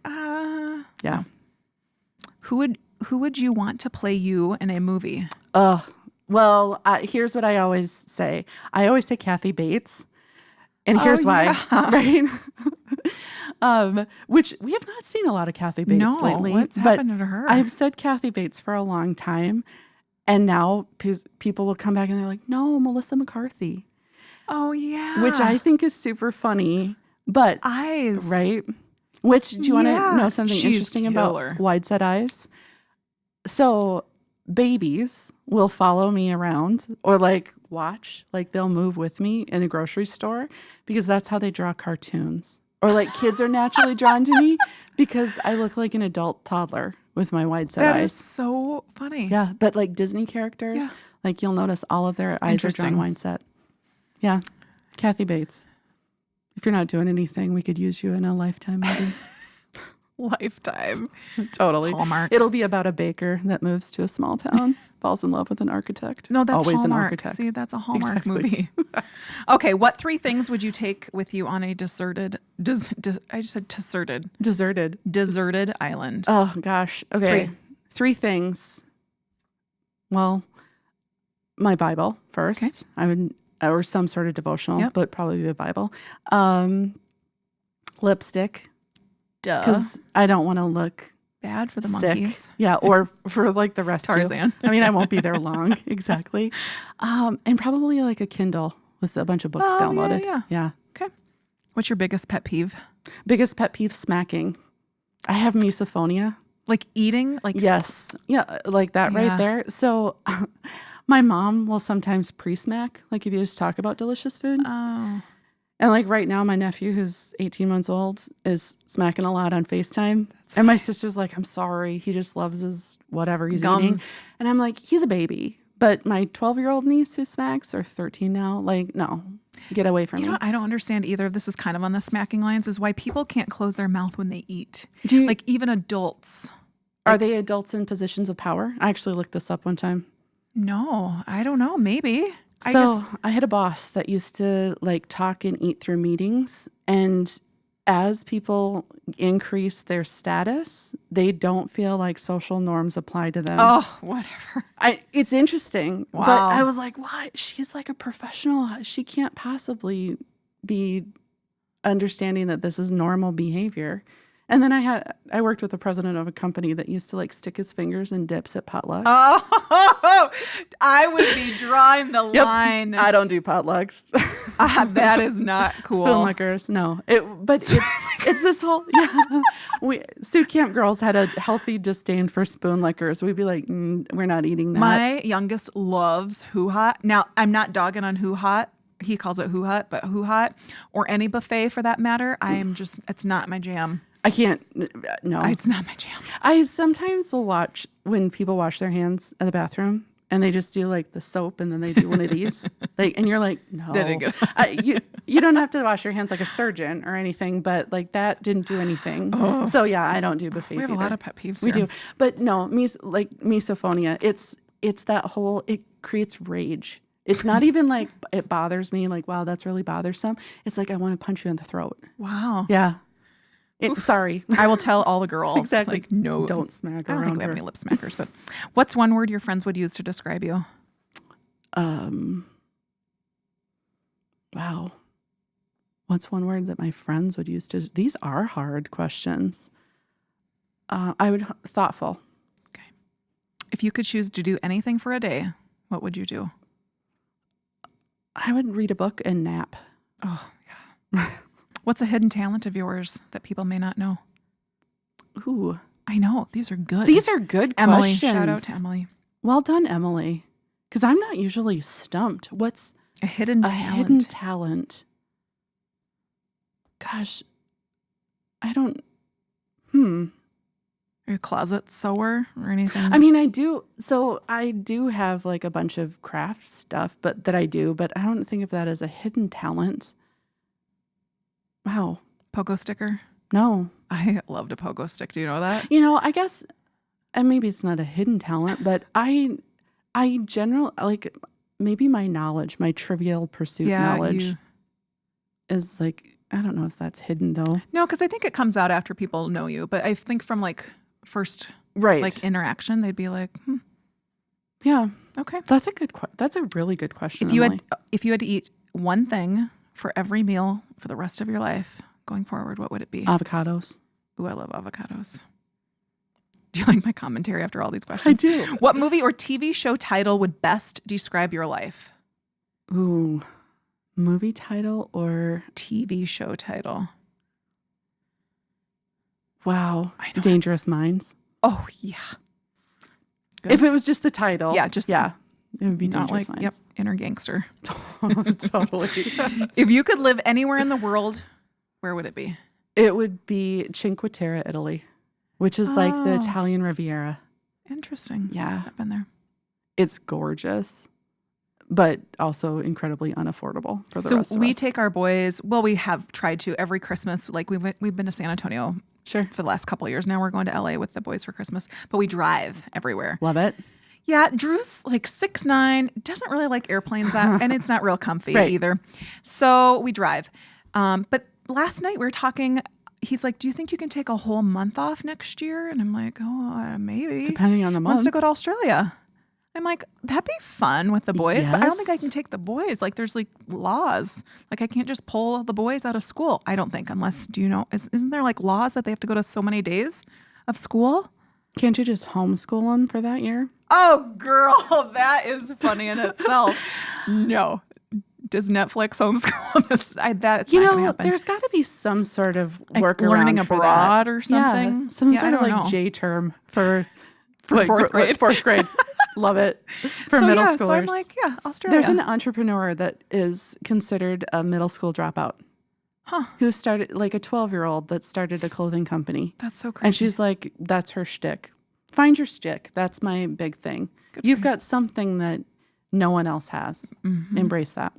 Yeah. Who would you want to play you in a movie? Well, here's what I always say. I always say Kathy Bates. And here's why, right? Which we have not seen a lot of Kathy Bates lately. What's happened to her? I've said Kathy Bates for a long time. And now people will come back and they're like, no, Melissa McCarthy. Oh, yeah. Which I think is super funny. But eyes. Right? Which, do you want to know something interesting killer. about wide set eyes? So babies will follow me around or like watch, like they'll move with me in a grocery store because that's how they draw cartoons. Or like kids are naturally drawn to me because I look like an adult toddler with my wide set eyes. That is so funny. Yeah, but like Disney characters, like you'll notice all of their eyes are drawn wide set. Yeah, Kathy Bates. If you're not doing anything, we could use you in a Lifetime movie. Lifetime. Totally. Hallmark. It'll be about a baker that moves to a small town, falls in love with an architect. No, that's always Hallmark. An architect. See, that's a Hallmark Exactly. movie. Okay, what 3 things would you take with you on a deserted island? Oh gosh. Okay. 3. 3 things. Well, my Bible first. Okay. I would, or some sort of devotional, but probably a Bible. Lipstick. Duh. Because I don't want to look Bad for the sick. monkeys. Yeah, or for like the rescue. Tarzan. I mean, I won't be there long. Exactly. And probably like a Kindle with a bunch of books downloaded. Yeah. Okay. What's your biggest pet peeve? Biggest pet peeve, smacking. I have misophonia. Like eating? Like Yes. Yeah, like that right there. So my mom will sometimes pre-smack, like if you just talk about delicious food. Oh. And like right now, my nephew, who's 18 months old, is smacking a lot on FaceTime. And my sister's like, I'm sorry. He just loves his whatever he's eating. Gums. And I'm like, he's a baby. But my 12-year-old niece who smacks, or 13 now, like, no, get away from me. You know, I don't understand either. This is kind of on the smacking lines, is why people can't close their mouth when they eat. Like even adults. Are they adults in positions of power? I actually looked this up one time. No, I don't know. Maybe. So I had a boss that used to like talk and eat through meetings. And as people increase their status, they don't feel like social norms apply to them. Oh, whatever. It's interesting. Wow. But I was like, what? She's like a professional. She can't possibly be understanding that this is normal behavior. And then I worked with the president of a company that used to like stick his fingers in dips at potlucks. Oh, I would be drawing the line. I don't do potlucks. That is not cool. Spoon lickers, no. It's this whole Suit Camp girls had a healthy disdain for spoon lickers. We'd be like, we're not eating that. My youngest loves Hoo Hot. Now, I'm not dogging on Hoo Hot. He calls it Hoo Hot, but Hoo Hot or any buffet for that matter, it's not my jam. I can't, no. It's not my jam. I sometimes will watch when people wash their hands at the bathroom and they just do like the soap and then they do one of these. And you're like, no. You don't have to wash your hands like a surgeon or anything, but like that didn't do anything. Oh. So yeah, I don't do buffets We have either. a lot of pet peeves We here. do. But no, misophonia, it's that whole, it creates rage. It's not even like it bothers me, like, wow, that's really bothersome. It's like I want to punch you in the throat. Wow. Yeah. Sorry. I will tell all the girls. Exactly. Like, no. Don't smack I don't around think we have her. any lip smackers, but what's one word your friends would use to describe you? Wow. What's one word that my friends would use to... These are hard questions. I would... Thoughtful. Okay. If you could choose to do anything for a day, what would you do? I would read a book and nap. Oh, yeah. What's a hidden talent of yours that people may not know? Ooh. I know. These are good. These are good Emily, questions. shout out to Emily. Well done, Emily. Because I'm not usually stumped. What's a hidden talent? A hidden talent. Gosh, I don't... Are you a closet sewer or anything? I mean, I do. So I do have like a bunch of craft stuff, but I don't think of that as a hidden talent. Wow. Pogo sticker? No. I loved a pogo stick. Do you know that? You know, I guess, and maybe it's not a hidden talent, but I generally, like maybe my knowledge, my Trivial Pursuit knowledge. is like, I don't know if that's hidden though. No, because I think it comes out after people know you. But I think from like first interaction, they'd be like, yeah, okay. That's a really good question. If you had to eat one thing for every meal for the rest of your life going forward, what would it be? Avocados. Ooh, I love avocados. Do you like my commentary after all these questions? I do. What movie or TV show title would best describe your life? Ooh, movie title or TV show title? Wow. I know. Dangerous Minds. Oh, yeah. Good. If it was just the title. Yeah, it would be not Dangerous like, Minds. yep, inner gangster. Totally. If you could live anywhere in the world, where would it be? It would be Cinque Terre, Italy, which is like the Italian Riviera. Interesting. Yeah. I've been there. It's gorgeous, but also incredibly unaffordable for the rest of us. So we take our boys, well, we have tried to every Christmas. Like we've been to San Antonio for the last couple of years. Now we're going to LA with the boys for Christmas, but we drive everywhere. Love it. Yeah, Drew's like 6'9", doesn't really like airplanes, and it's not real comfy either. So we drive. But last night we were talking, he's like, do you think you can take a whole month off next year? And I'm like, maybe. Depending on the month. Wants to go to Australia. I'm like, that'd be fun with the boys, but I don't think I can take the boys. Like there's like laws. Like I can't just pull the boys out of school. I don't think, unless, do you know, isn't there like laws that they have to go to so many days of school? Can't you just homeschool them for that year? Oh, girl, that is funny in itself. No. Does Netflix homeschool this? That's not gonna happen. There's got to be some sort of like workaround learning for abroad that. or something. Yeah, some sort of like know. J term for fourth grade. Fourth grade. Love it. For middle schoolers. So I'm like, Australia. There's an entrepreneur that is considered a middle school dropout. Who started, like a 12-year-old that started a clothing company. That's so crazy. And she's like, that's her shtick. Find your shtick. That's my big thing. You've got something that no one else has. Mm-hmm. Embrace that.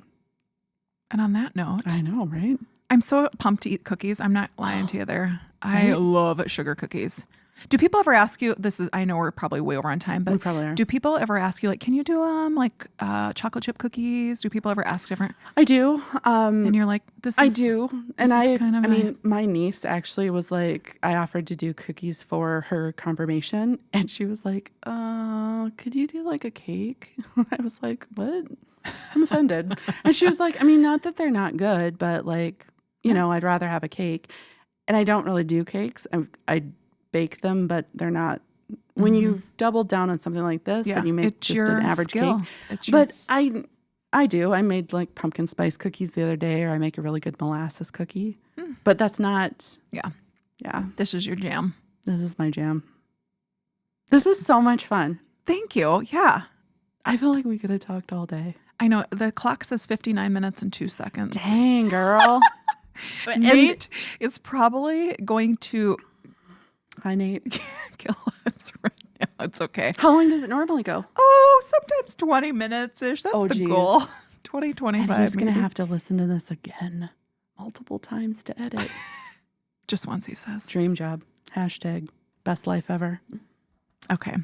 And on that note, I know, right? I'm so pumped to eat cookies. I'm not lying to you there. I love sugar cookies. Do people ever ask you, I know we're probably way over on time, but we probably are. Do people ever ask you, like, can you do chocolate chip cookies? Do people ever ask different? I do. And you're like, I do. And I mean, my niece actually was like, I offered to do cookies for her confirmation. And she was like, could you do like a cake? I was like, what? I'm offended. And she was like, I mean, not that they're not good, but like, you know, I'd rather have a cake. And I don't really do cakes. I bake them, but they're not. When you've doubled down on something like this and you make just an average cake. But I do. I made like pumpkin spice cookies the other day, or I make a really good molasses cookie. But that's not. Yeah. This is your jam. This is my jam. This is so much fun. Thank you. Yeah. I feel like we could have talked all day. I know. The clock says 59 minutes and 2 seconds. Dang, girl. Nate is probably going to... Hi, Nate. Kill us right now. It's okay. How long does it normally go? Oh, sometimes 20 minutes-ish. That's the goal. 20, 25. And he's going to have to listen to this again multiple times to edit. Just once, he says. Dream job. # best life ever. Okay.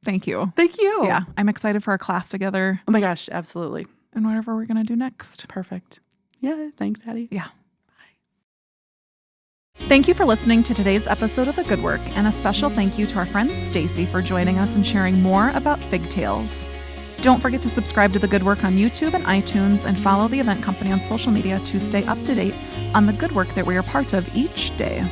Thank you. Thank you. Yeah. I'm excited for our class together. Oh my gosh, absolutely. And whatever we're going to do next. Perfect. Yeah. Thanks, Hattie. Yeah. Thank you for listening to today's episode of The Good Work, and a special thank you to our friend Stacie for joining us and sharing more about Figtails. Don't forget to subscribe to The Good Work on YouTube and iTunes, and follow the event company on social media to stay up to date on the good work that we are part of each day.